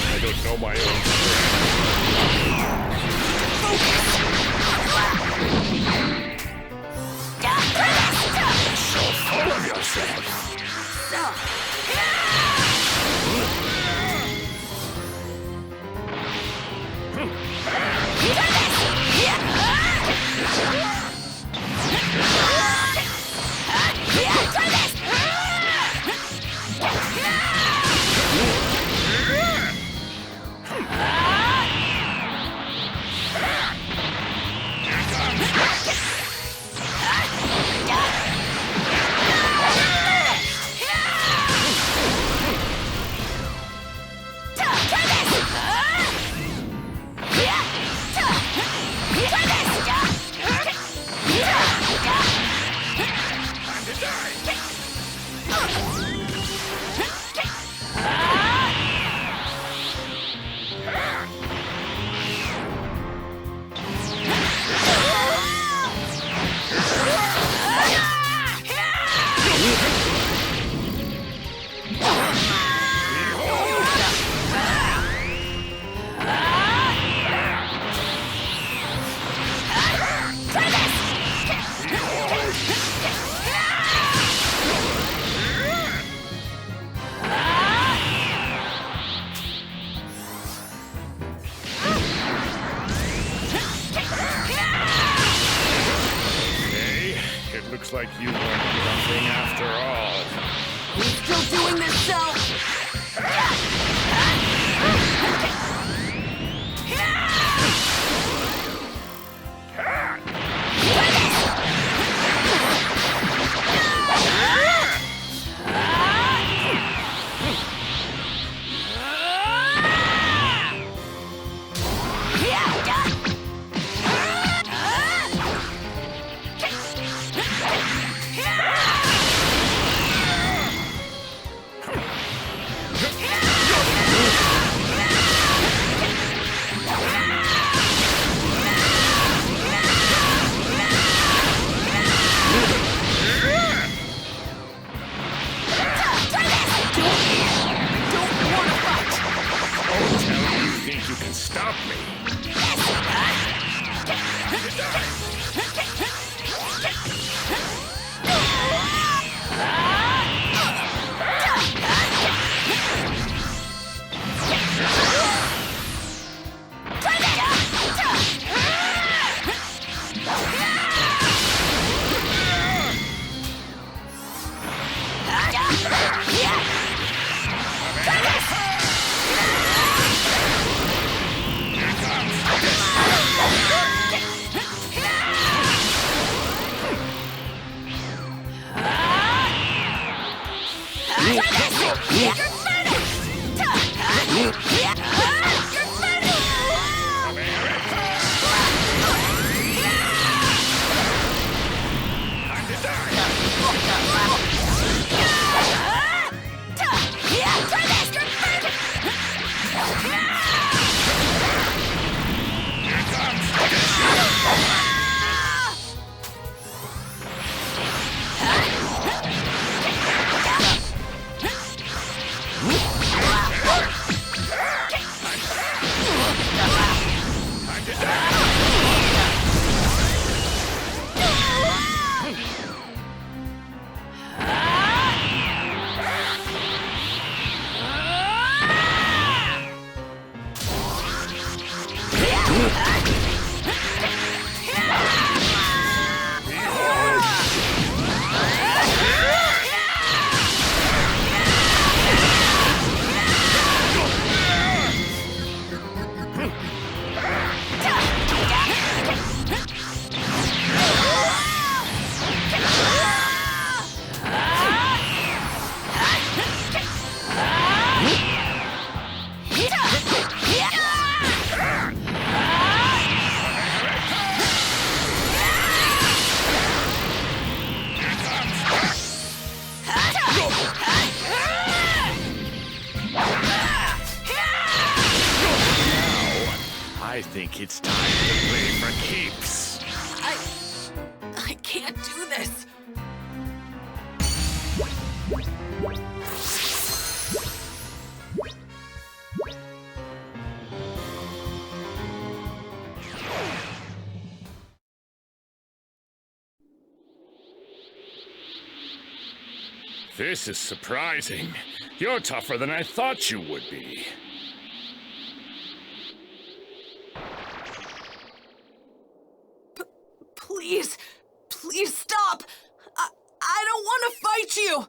I don't know my own strength. So full of yourself. Looks like you weren't bluffing after all. We're still doing this, Cell! You can stop me. I think it's time to play for keeps. I can't do this. This is surprising. You're tougher than I thought you would be. Please, please stop. I don't want to fight you.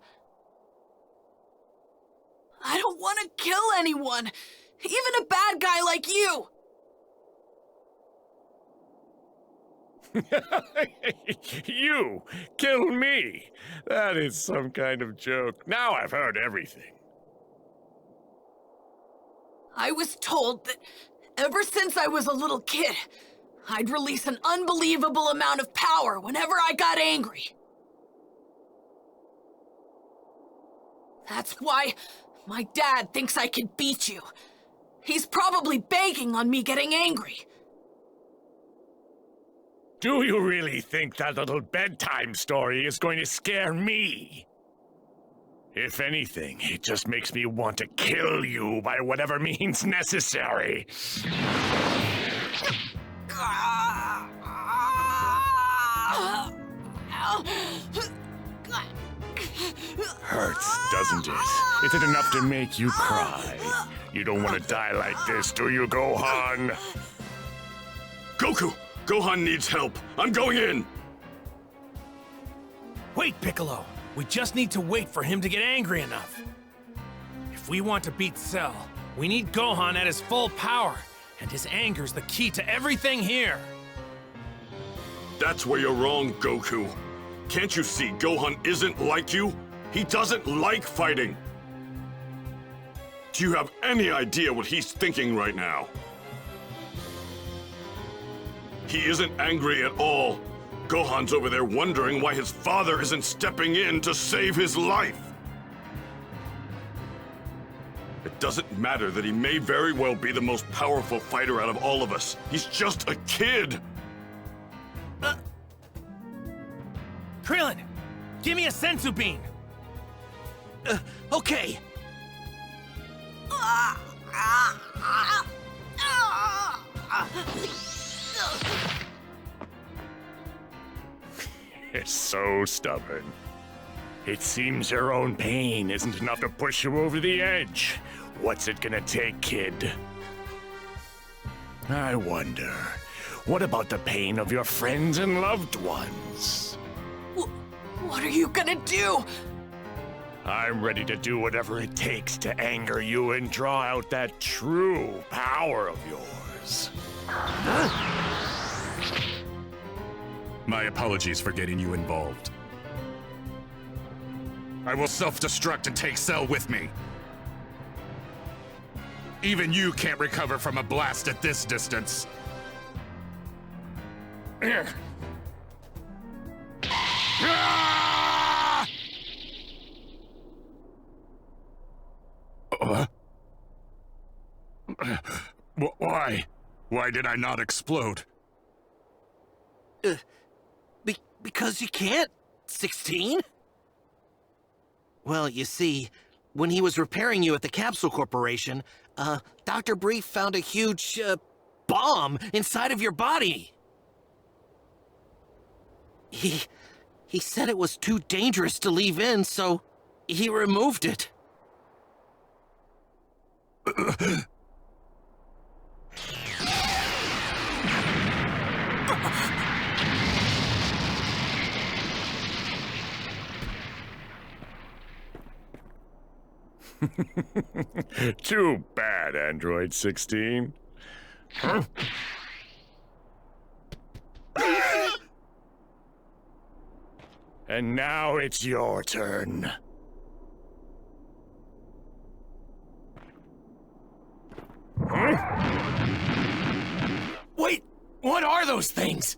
I don't want to kill anyone, even a bad guy like you. You kill me? That is some kind of joke. Now I've heard everything. I was told that ever since I was a little kid, I'd release an unbelievable amount of power whenever I got angry. That's why my dad thinks I can beat you. He's probably banking on me getting angry. Do you really think that little bedtime story is going to scare me? If anything, it just makes me want to kill you by whatever means necessary. Hurts, doesn't it? Is it enough to make you cry? You don't want to die like this, do you, Gohan? Goku! Gohan needs help. I'm going in! Wait, Piccolo. We just need to wait for him to get angry enough. If we want to beat Cell, we need Gohan at his full power, and his anger's the key to everything here. That's where you're wrong, Goku. Can't you see Gohan isn't like you? He doesn't like fighting. Do you have any idea what he's thinking right now? He isn't angry at all. Gohan's over there wondering why his father isn't stepping in to save his life. It doesn't matter that he may very well be the most powerful fighter out of all of us. He's just a kid. Krillin, give me a sensu bean. Okay. You're so stubborn. It seems your own pain isn't enough to push you over the edge. What's it gonna take, kid? I wonder, what about the pain of your friends and loved ones? What are you gonna do? I'm ready to do whatever it takes to anger you and draw out that true power of yours. My apologies for getting you involved. I will self-destruct and take Cell with me. Even you can't recover from a blast at this distance. Why? Why did I not explode? Because you can't, 16? Well, you see, when he was repairing you at the Capsule Corporation, Dr. Brief found a huge, bomb inside of your body. He said it was too dangerous to leave in, so he removed it. Too bad, Android 16. Huh? And now it's your turn. Huh? Wait, what are those things?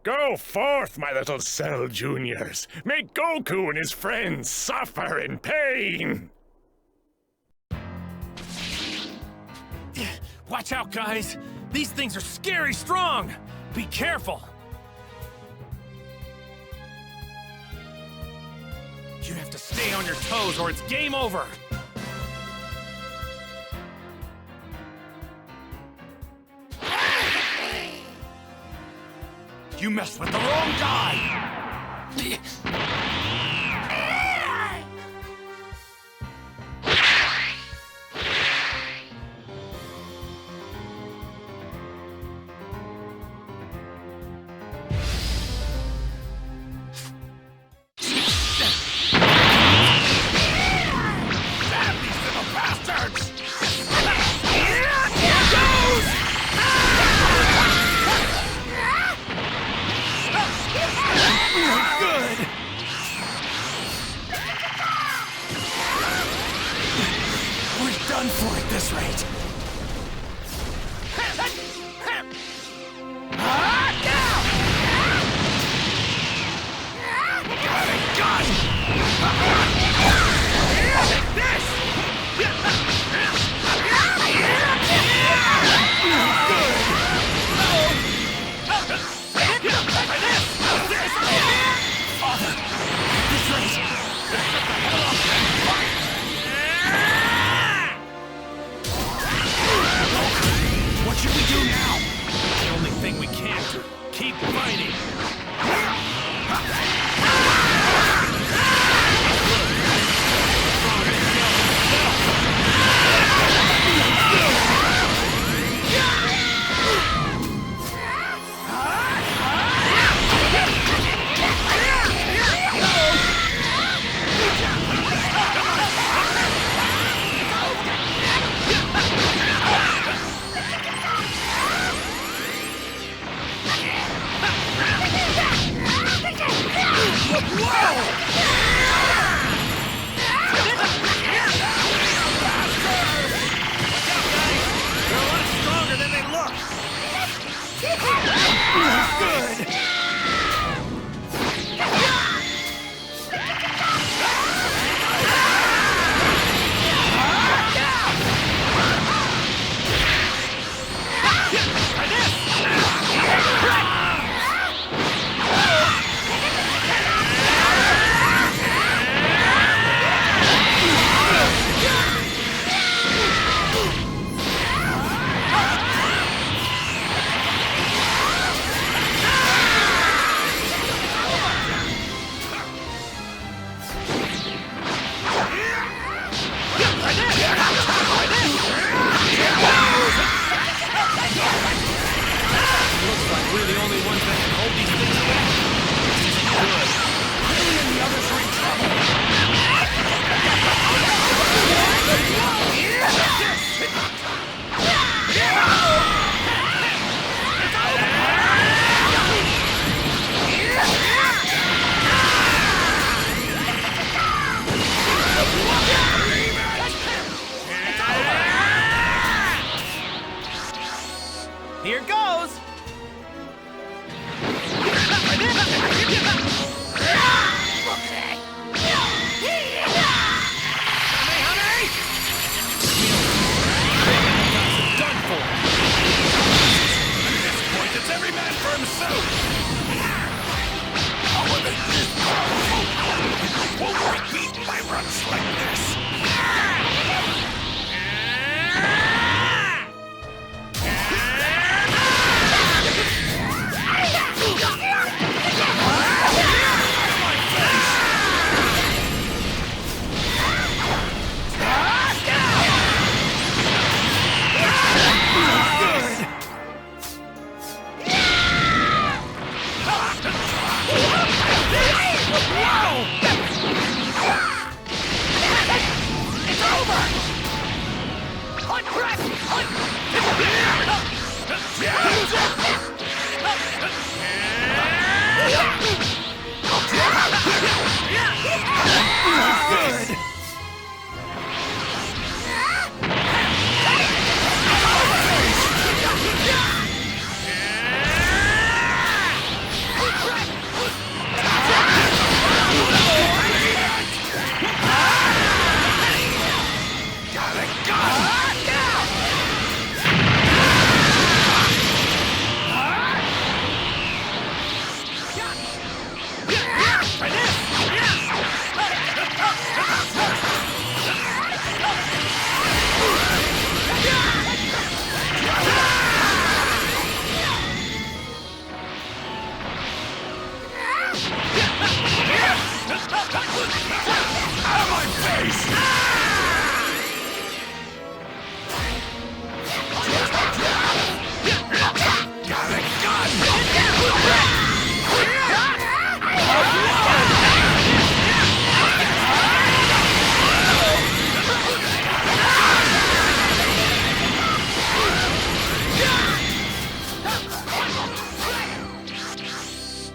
Go forth, my little Cell Juniors. Make Goku and his friends suffer in pain. Watch out, guys. These things are scary strong. Be careful. You have to stay on your toes or it's game over. You messed with the wrong guy!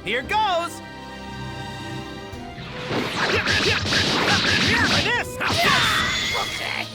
Here goes! Try this! Okay.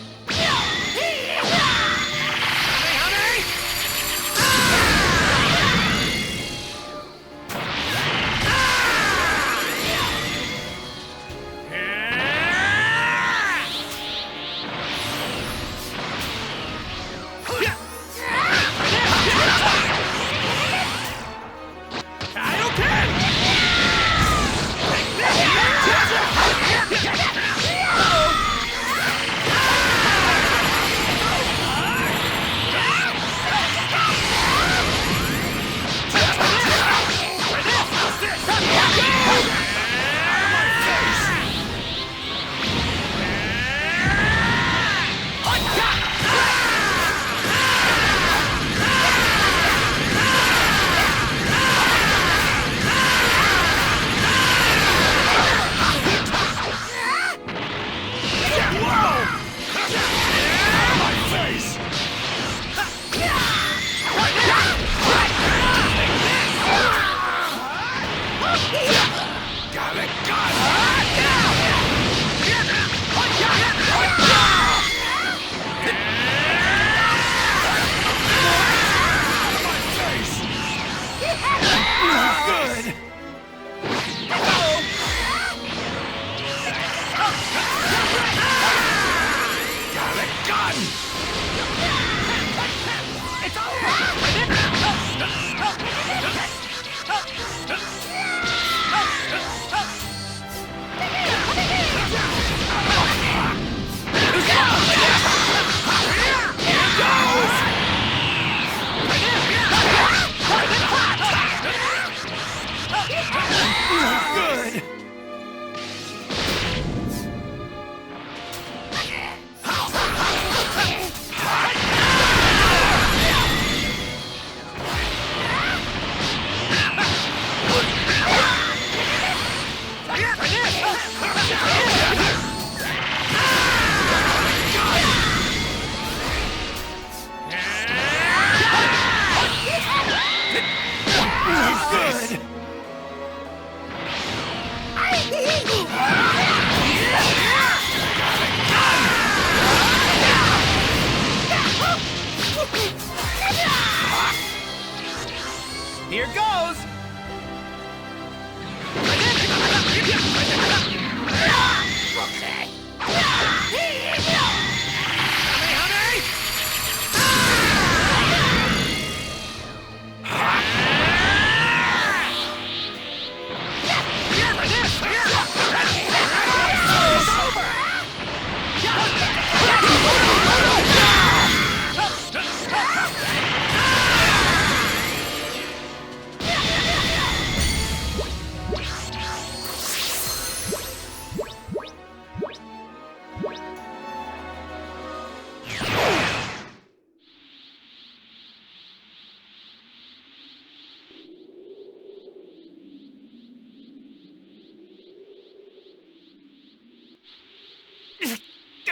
Here goes!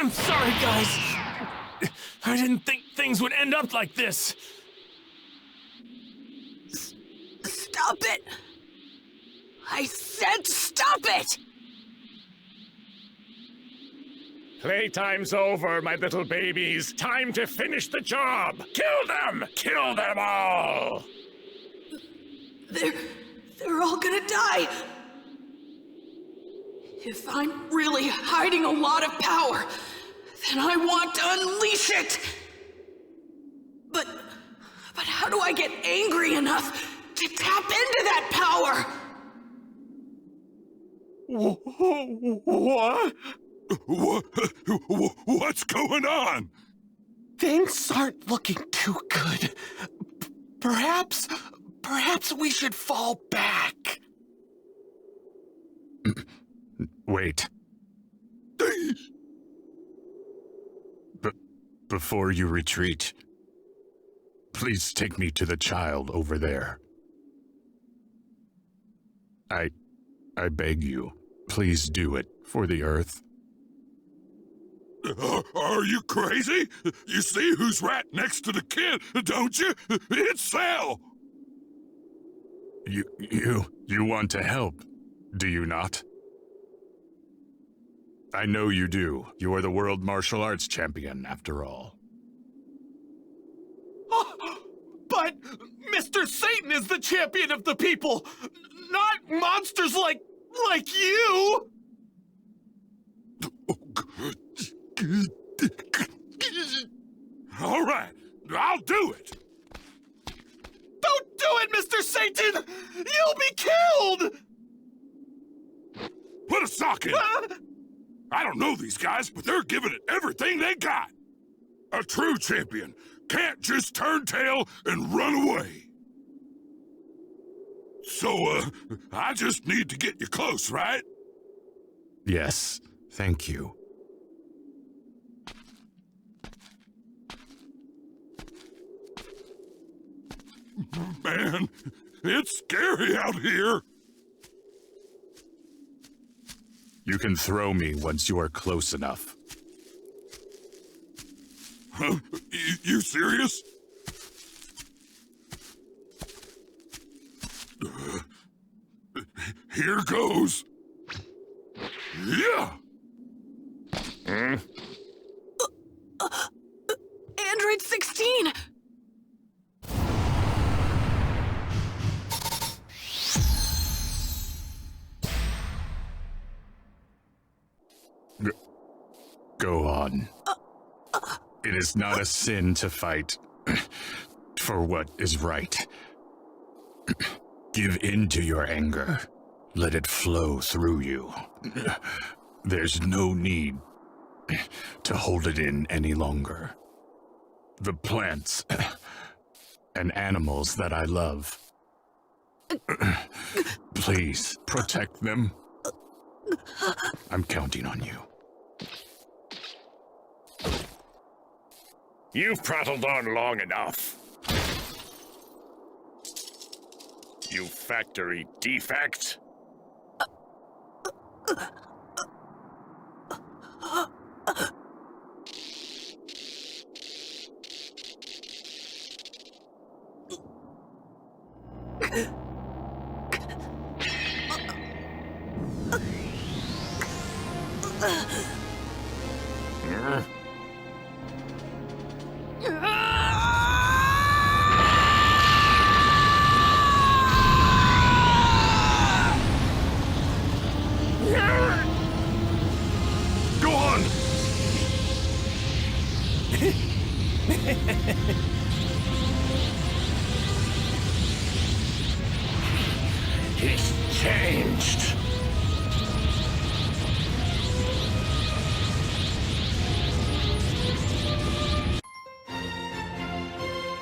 I'm sorry, guys. I didn't think things would end up like this. Stop it! I said stop it! Playtime's over, my little babies. Time to finish the job. Kill them! Kill them all! They're all gonna die. If I'm really hiding a lot of power, then I want to unleash it! But how do I get angry enough to tap into that power? What's going on? Things aren't looking too good. Perhaps we should fall back. Wait. Before you retreat, please take me to the child over there. I beg you, please do it for the Earth. Are you crazy? You see who's right next to the kid, don't you? It's Cell! You want to help, do you not? I know you do. You are the world martial arts champion, after all. But Mr. Satan is the champion of the people, not monsters like you! All right, I'll do it. Don't do it, Mr. Satan! You'll be killed! Put a sock in. I don't know these guys, but they're giving it everything they got. A true champion can't just turn tail and run away. So, I just need to get you close, right? Yes, thank you. Man, it's scary out here. You can throw me once you are close enough. Huh? You serious? Here goes. Yeah! Android 16! Go on. It is not a sin to fight for what is right. Give in to your anger. Let it flow through you. There's no need to hold it in any longer. The plants and animals that I love, please protect them. I'm counting on you. You've prattled on long enough. You factory defect. Go on! He's changed.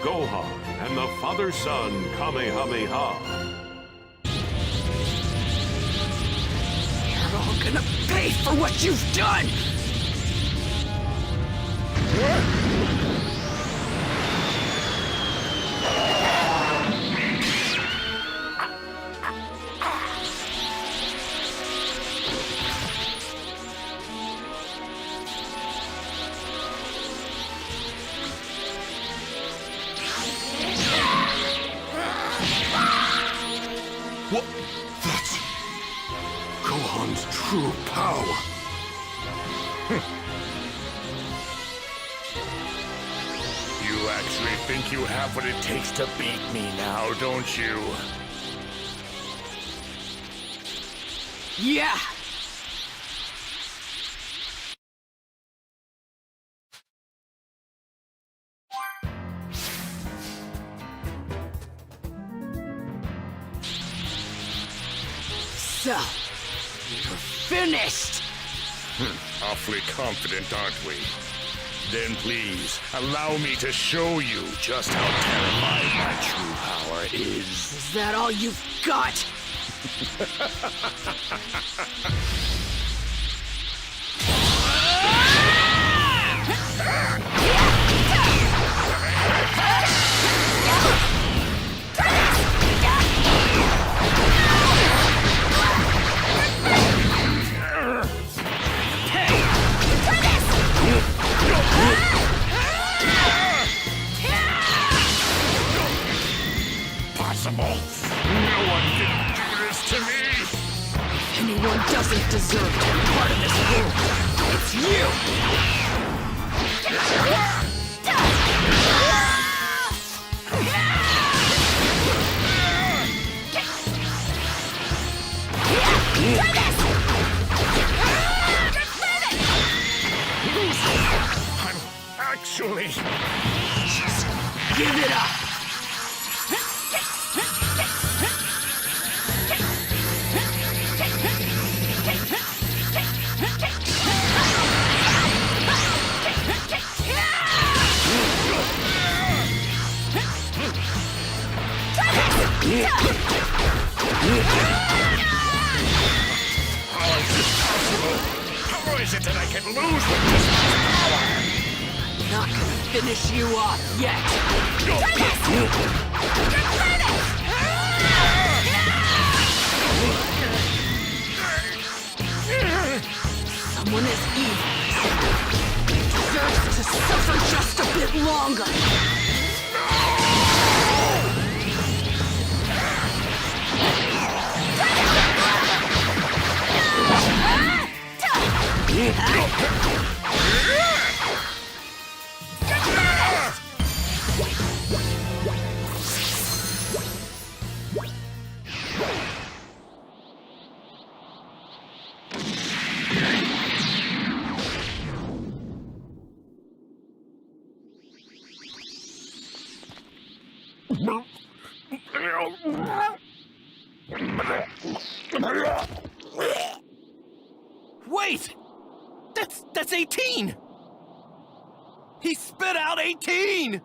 Gohan and the father-son Kamehameha. You're all gonna pay for what you've done! What? That's Gohan's true power. You actually think you have what it takes to beat me now, don't you? Yeah! Cell, you're finished! Awfully confident, aren't we? Then please, allow me to show you just how terrifying my true power is. Is that all you've got? Possible? No one can do this to me! If anyone doesn't deserve to be part of this world, it's you! I'm actually... Just give it up! How is this possible? How is it that I can lose with this power? Not gonna finish you off yet! Someone as evil deserves to suffer just a bit longer! Wait! That's 18! He spit out 18!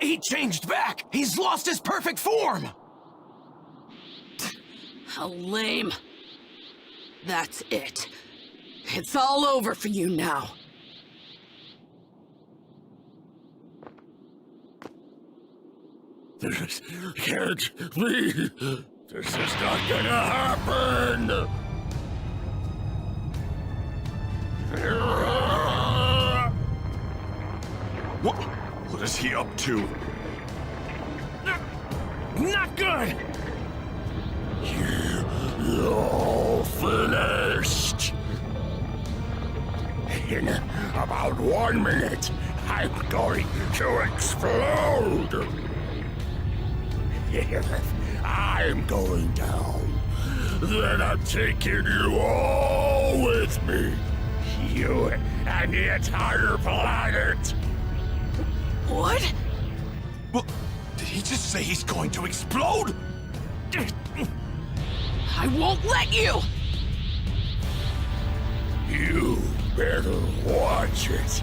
He changed back! He's lost his perfect form! How lame. That's it. It's all over for you now. This can't be. This is not gonna happen. What is he up to? Not good! You're finished. In about 1 minute, I'm going to explode. If I'm going down, then I'm taking you all with me. You and the entire planet. What? Well, did he just say he's going to explode? I won't let you! You better watch it.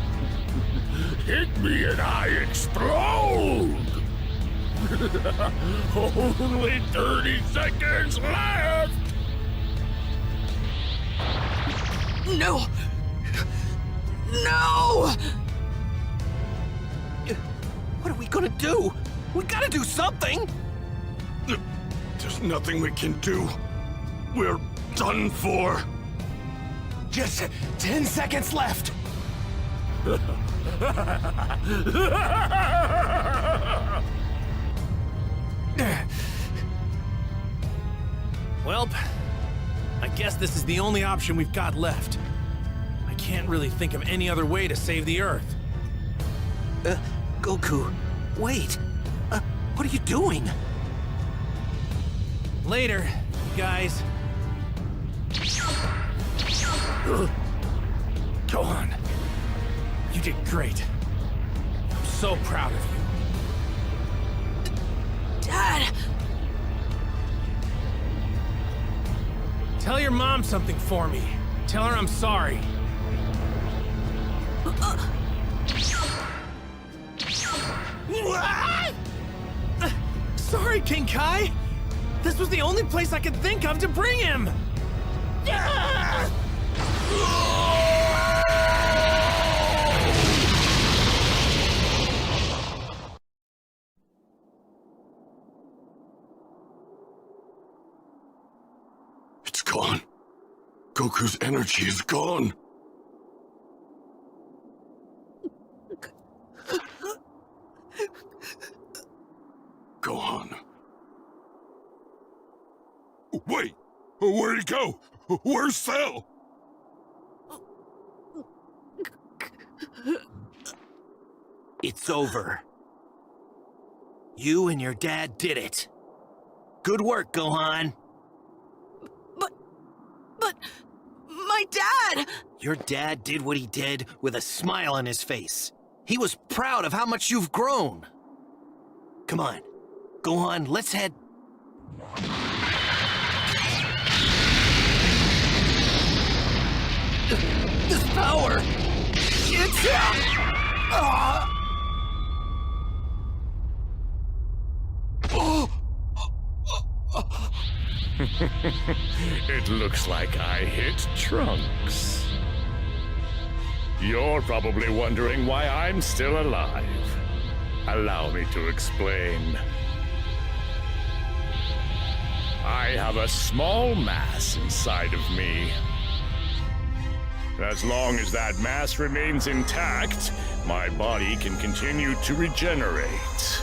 Hit me and I explode! Only 30 seconds left! No! No! What are we gonna do? We gotta do something! There's nothing we can do. We're done for. Just 10 seconds left. Well, I guess this is the only option we've got left. I can't really think of any other way to save the Earth. Goku, wait. What are you doing? Later, guys. Go on. You did great. I'm so proud of you. Dad! Tell your mom something for me. Tell her I'm sorry. Sorry, King Kai. This was the only place I could think of to bring him. It's gone. Goku's energy is gone. Gohan. Wait! Where'd he go? Where's Cell? It's over. You and your dad did it. Good work, Gohan. But my dad! Your dad did what he did with a smile on his face. He was proud of how much you've grown. Come on, Gohan, let's head. This power! It's... It looks like I hit Trunks. You're probably wondering why I'm still alive. Allow me to explain. I have a small mass inside of me. As long as that mass remains intact, my body can continue to regenerate.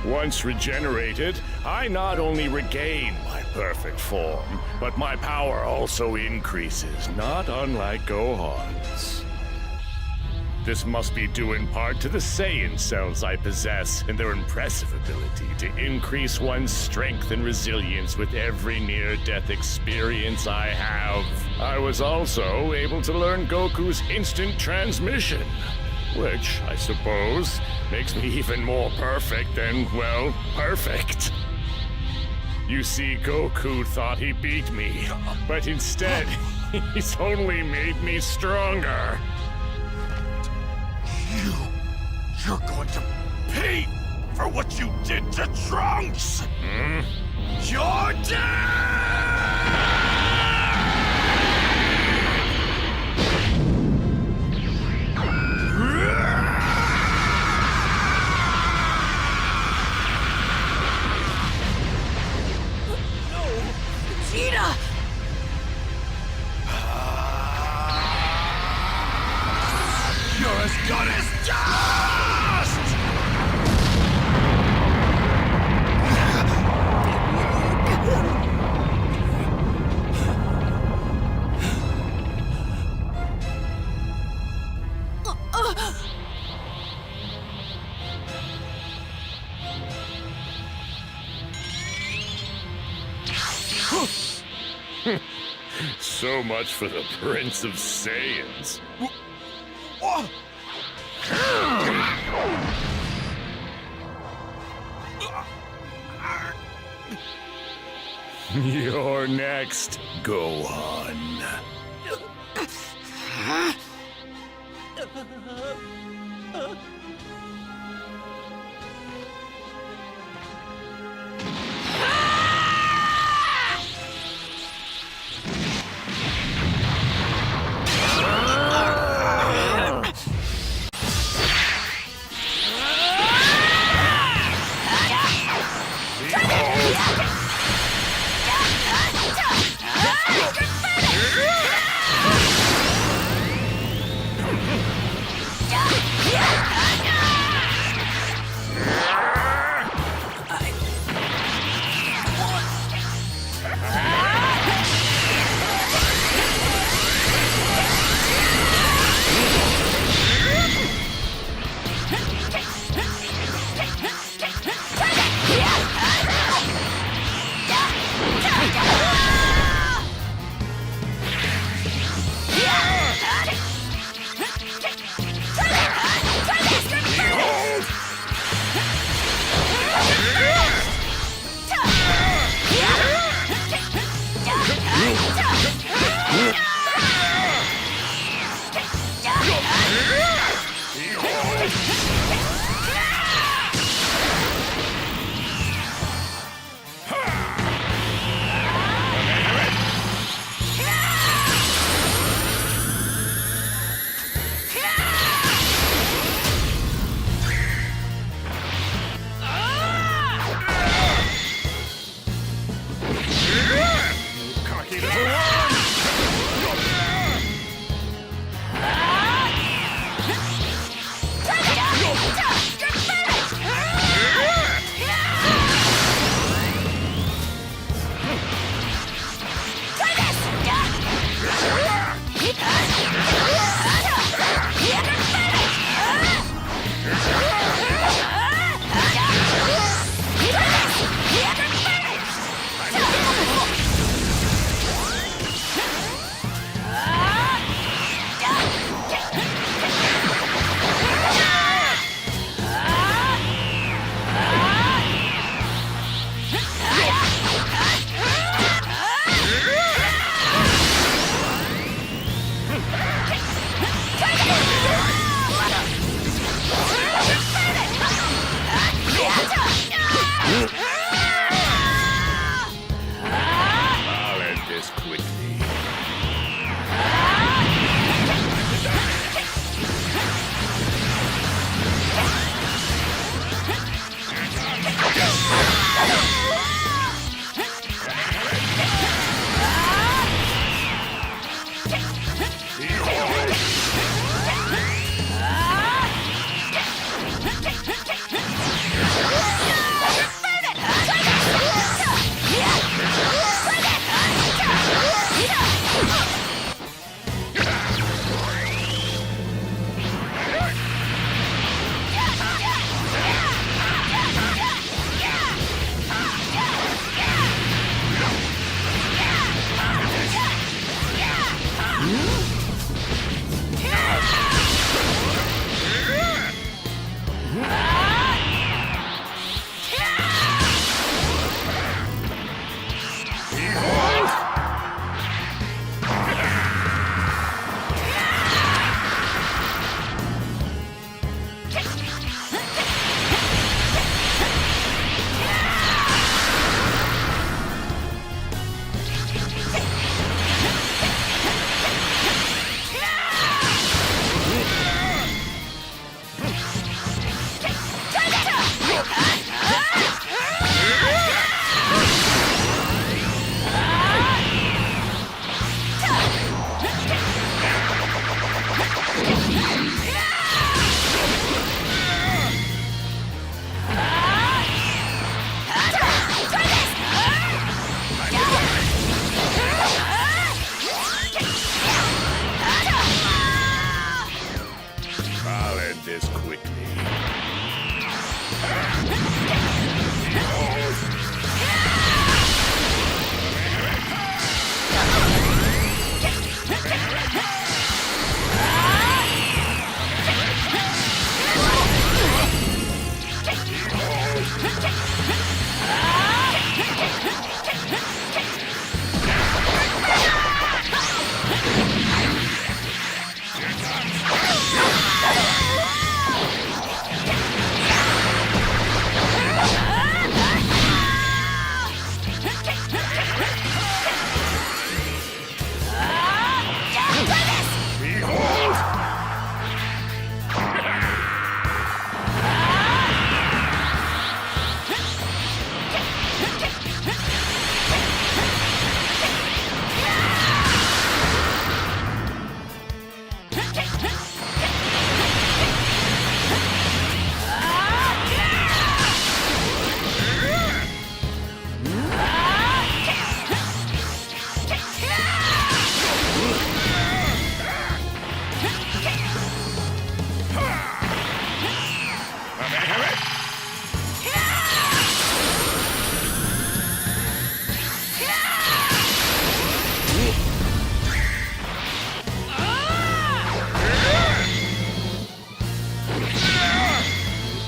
Once regenerated, I not only regain my perfect form, but my power also increases, not unlike Gohan's. This must be due in part to the Saiyan cells I possess and their impressive ability to increase one's strength and resilience with every near-death experience I have. I was also able to learn Goku's instant transmission, which, I suppose, makes me even more perfect than, well, perfect. You see, Goku thought he beat me, but instead, he's only made me stronger. You're going to pay for what you did to Trunks! You're dead! Vegeta! You're as good as dust! So much for the Prince of Saiyans. You're next, Gohan. Cocky little one! I'll end this quickly. I'll end this quickly.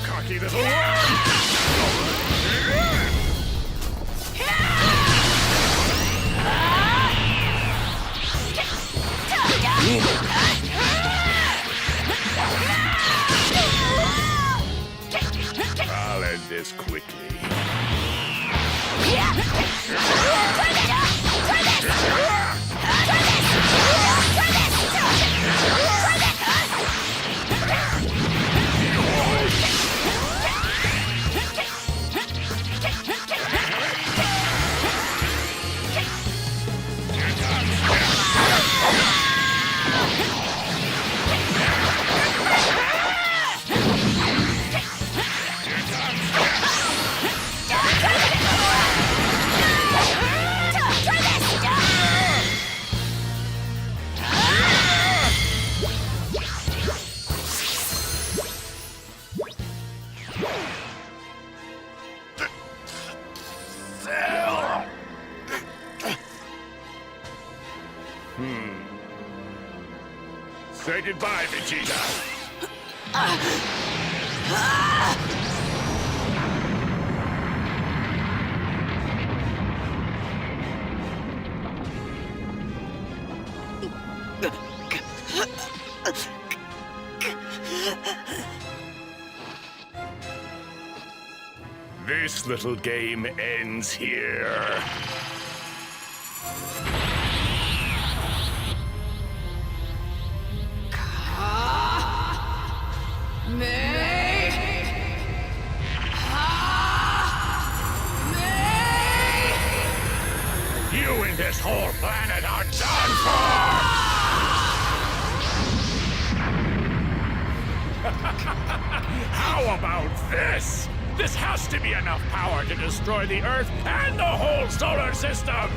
Cocky little one! I'll end this quickly. Say goodbye, Vegeta. This little game ends here. You and this whole planet are done for! How about this? This has to be enough power to destroy the Earth and the whole solar system!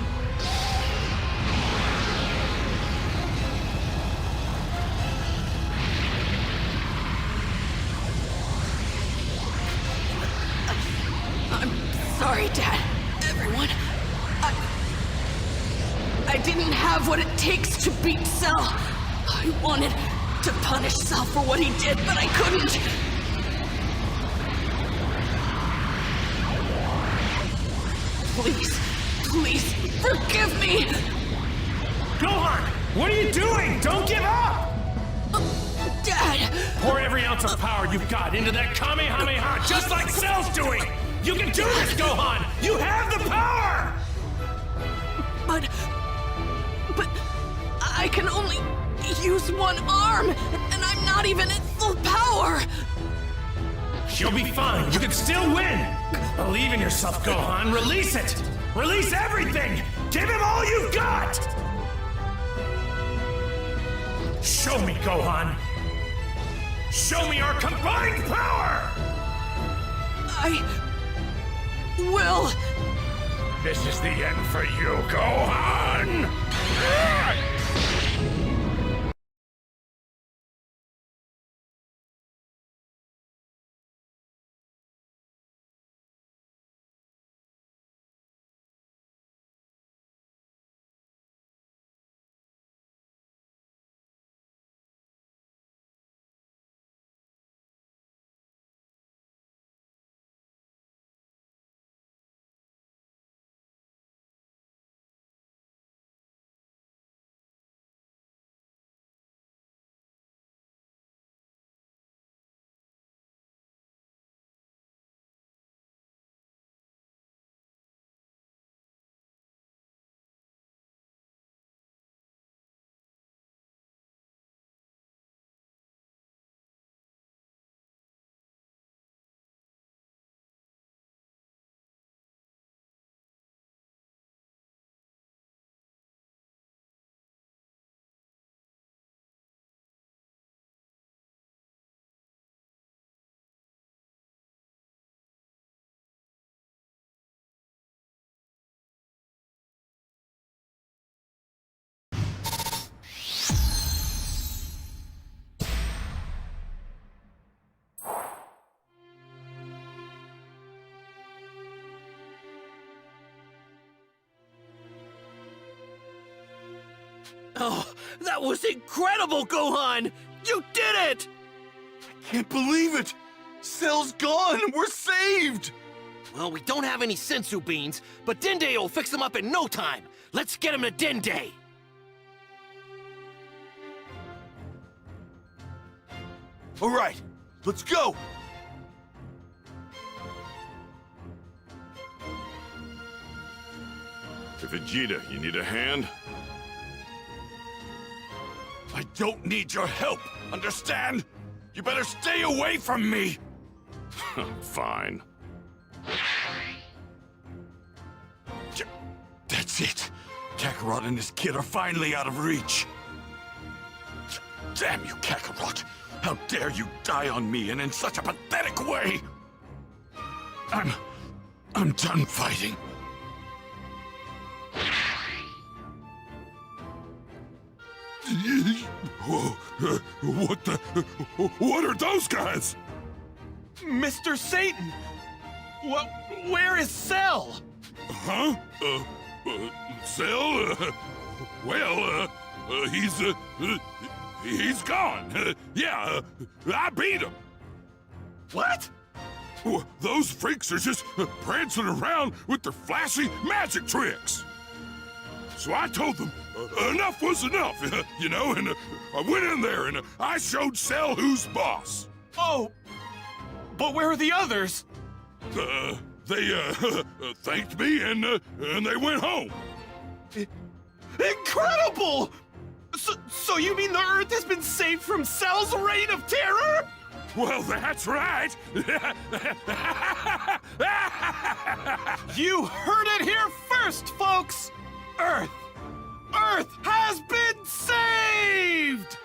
I'm sorry, Dad. Everyone. I didn't have what it takes to beat Cell. I wanted to punish Cell for what he did, but I couldn't. Please, please, forgive me! Gohan, what are you doing? Don't give up! Dad! Pour every ounce of power you've got into that Kamehameha, just like Cell's doing! You can do this, Gohan! You have the power! But I can only use one arm, and I'm not even at full power! You'll be fine. You can still win! Believe in yourself, Gohan. Release it! Release everything! Give him all you've got! Show me, Gohan! Show me our combined power! I will. This is the end for you, Gohan! Oh, that was incredible, Gohan! You did it! Can't believe it! Cell's gone! We're saved! Well, we don't have any sensu beans, but Dende will fix them up in no time. Let's get him to Dende! All right, let's go! Hey, Vegeta, you need a hand? I don't need your help, understand? You better stay away from me! Fine. That's it. Kakarot and his kid are finally out of reach. Damn you, Kakarot! How dare you die on me and in such a pathetic way! I'm done fighting. What are those guys? Mr. Satan! Where is Cell? Huh? Cell? Well, he's gone. Yeah, I beat him. What? Those freaks are just prancing around with their flashy magic tricks. So I told them enough was enough, you know, and I went in there and I showed Cell who's boss. Oh, but where are the others? They thanked me and they went home. Incredible! So you mean the Earth has been saved from Cell's reign of terror? Well, that's right. You heard it here first, folks! Earth has been saved!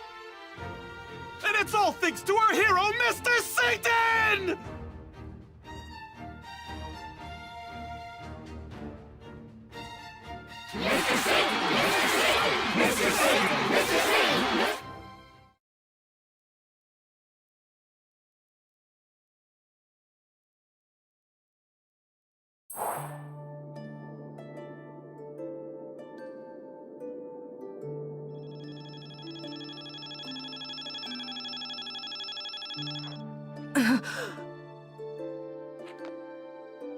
And it's all thanks to our hero, Mr. Satan! Mr. Satan! Mr. Satan! Mr. Satan! Mr. Satan!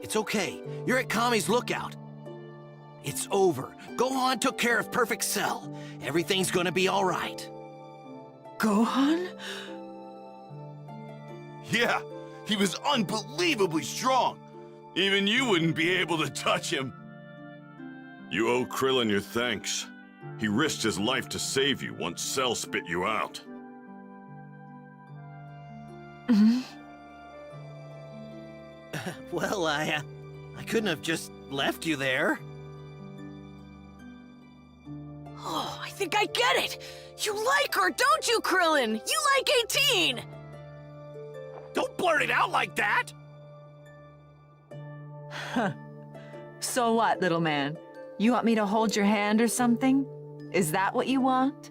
It's okay. You're at Kami's lookout. It's over. Gohan took care of Perfect Cell. Everything's gonna be all right. Gohan? Yeah, he was unbelievably strong. Even you wouldn't be able to touch him. You owe Krillin your thanks. He risked his life to save you once Cell spit you out. Well, I couldn't have just left you there. Oh, I think I get it! You like her, don't you, Krillin? You like 18! Don't blurt it out like that! So what, little man? You want me to hold your hand or something? Is that what you want?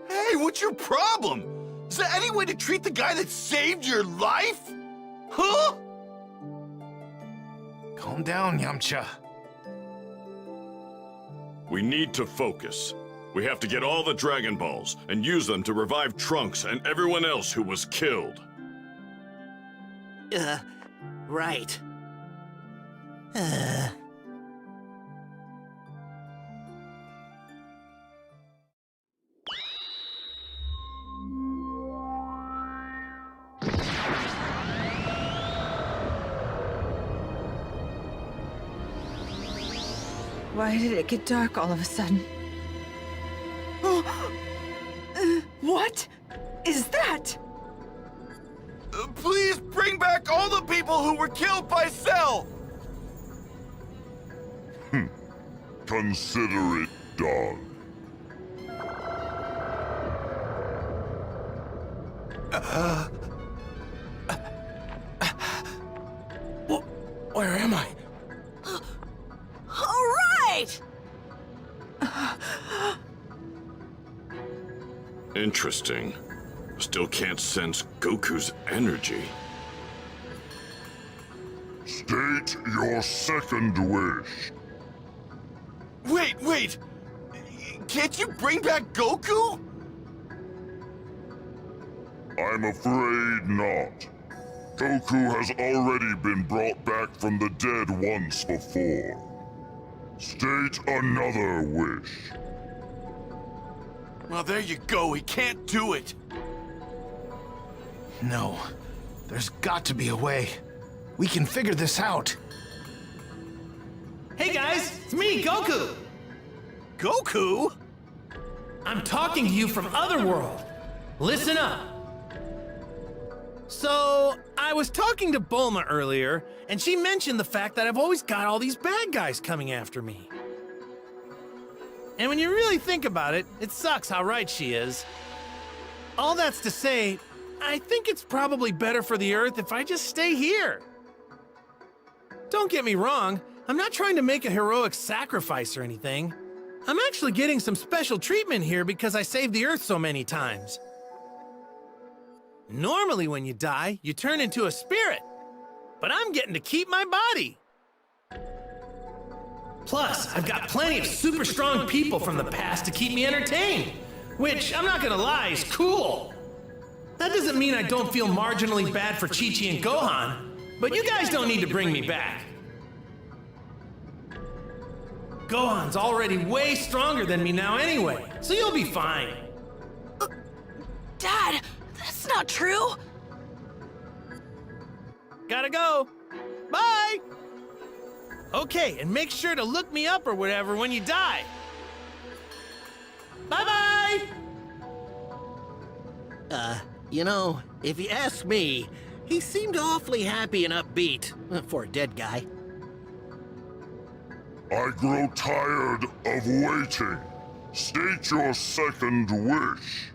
Hey, what's your problem? Is there any way to treat the guy that saved your life? Huh? Calm down, Yamcha. We need to focus. We have to get all the Dragon Balls and use them to revive Trunks and everyone else who was killed. Right. Why did it get dark all of a sudden? What is that? Please bring back all the people who were killed by Cell! Consider it done. Where am I? All right! Interesting. Still can't sense Goku's energy. State your second wish. Wait! Can't you bring back Goku? I'm afraid not. Goku has already been brought back from the dead once before. State another wish. Well, there you go. He can't do it. No. There's got to be a way. We can figure this out. Hey guys, it's me, Goku! Goku? I'm talking to you from Otherworld. Listen up. So, I was talking to Bulma earlier, and she mentioned the fact that I've always got all these bad guys coming after me. And when you really think about it, it sucks how right she is. All that's to say, I think it's probably better for the Earth if I just stay here. Don't get me wrong, I'm not trying to make a heroic sacrifice or anything. I'm actually getting some special treatment here because I saved the Earth so many times. Normally when you die, you turn into a spirit. But I'm getting to keep my body. Plus, I've got plenty of super strong people from the past to keep me entertained, which, I'm not gonna lie, is cool. That doesn't mean I don't feel marginally bad for Chi-Chi and Gohan, but you guys don't need to bring me back. Gohan's already way stronger than me now anyway, so you'll be fine. Dad, that's not true. Gotta go. Bye! Okay, and make sure to look me up or whatever when you die. Bye-bye! You know, if you ask me, he seemed awfully happy and upbeat for a dead guy. I grow tired of waiting. State your second wish.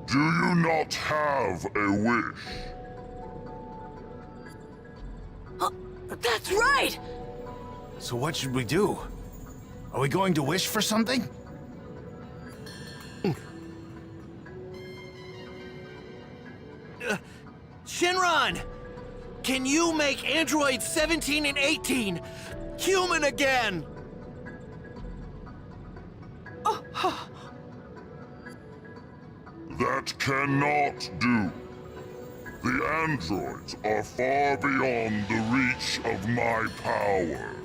Do you not have a wish? That's right! So what should we do? Are we going to wish for something? Shinron! Can you make androids 17 and 18 human again? That cannot do. The androids are far beyond the reach of my power.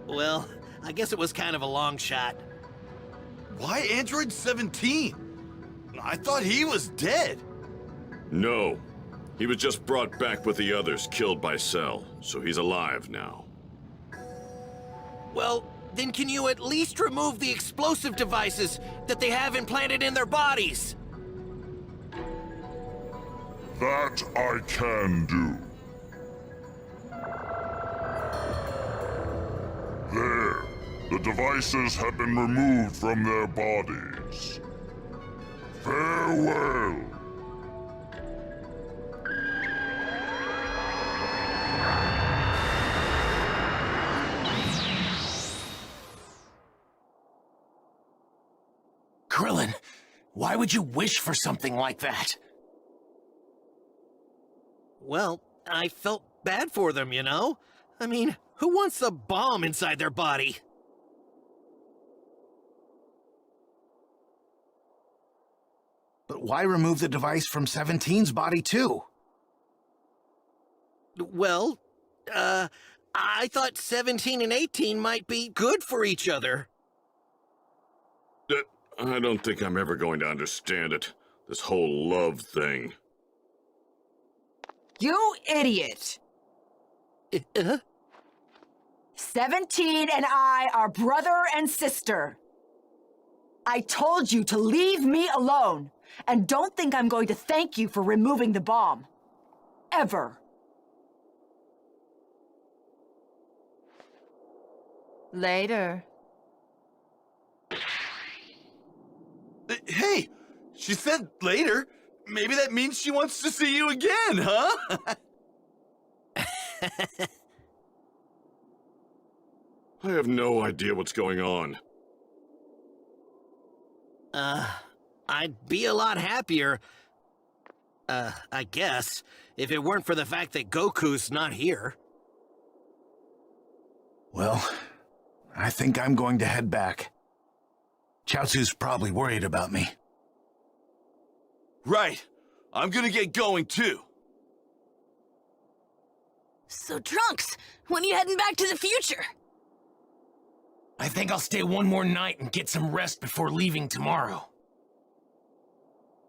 Well, I guess it was kind of a long shot. Why Android 17? I thought he was dead. No. He was just brought back with the others killed by Cell, so he's alive now. Well, then can you at least remove the explosive devices that they have implanted in their bodies? That I can do. There. The devices have been removed from their bodies. Farewell. Krillin, why would you wish for something like that? Well, I felt bad for them, you know? I mean, who wants a bomb inside their body? But why remove the device from 17's body too? Well, I thought 17 and 18 might be good for each other. I don't think I'm ever going to understand it. This whole love thing. You idiot! 17 and I are brother and sister. I told you to leave me alone, and don't think I'm going to thank you for removing the bomb. Ever. Later. Hey, she said later. Maybe that means she wants to see you again, huh? I have no idea what's going on. I'd be a lot happier, I guess, if it weren't for the fact that Goku's not here. Well, I think I'm going to head back. Chaozu's probably worried about me. Right. I'm gonna get going too. So, Trunks, when are you heading back to the future? I think I'll stay one more night and get some rest before leaving tomorrow.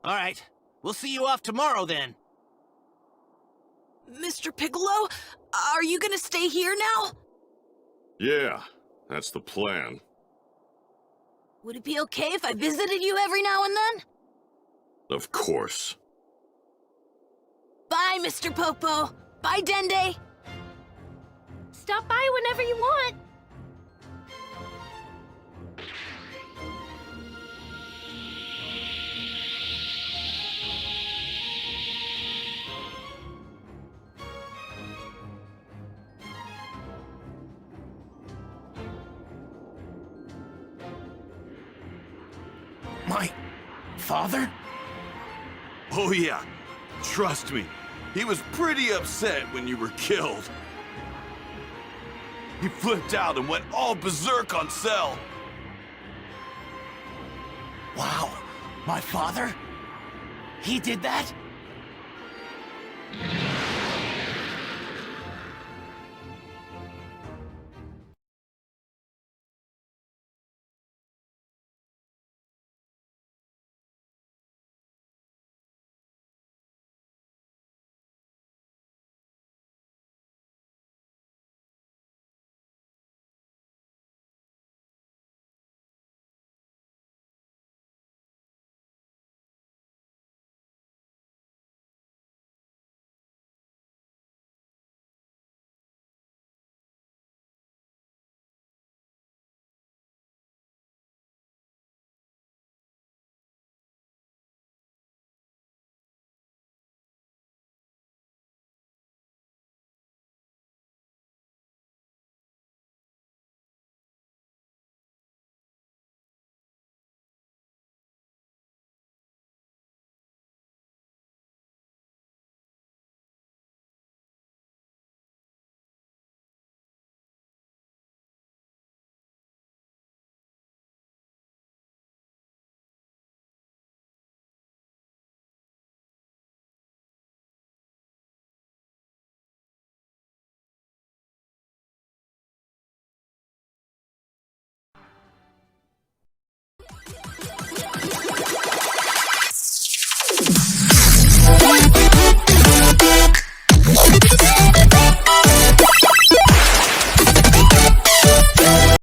All right. We'll see you off tomorrow then. Mr. Piccolo, are you gonna stay here now? Yeah, that's the plan. Would it be okay if I visited you every now and then? Of course. Bye, Mr. Popo. Bye, Dende. Stop by whenever you want. My father? Oh yeah, trust me, he was pretty upset when you were killed. He flipped out and went all berserk on Cell. Wow, my father? He did that?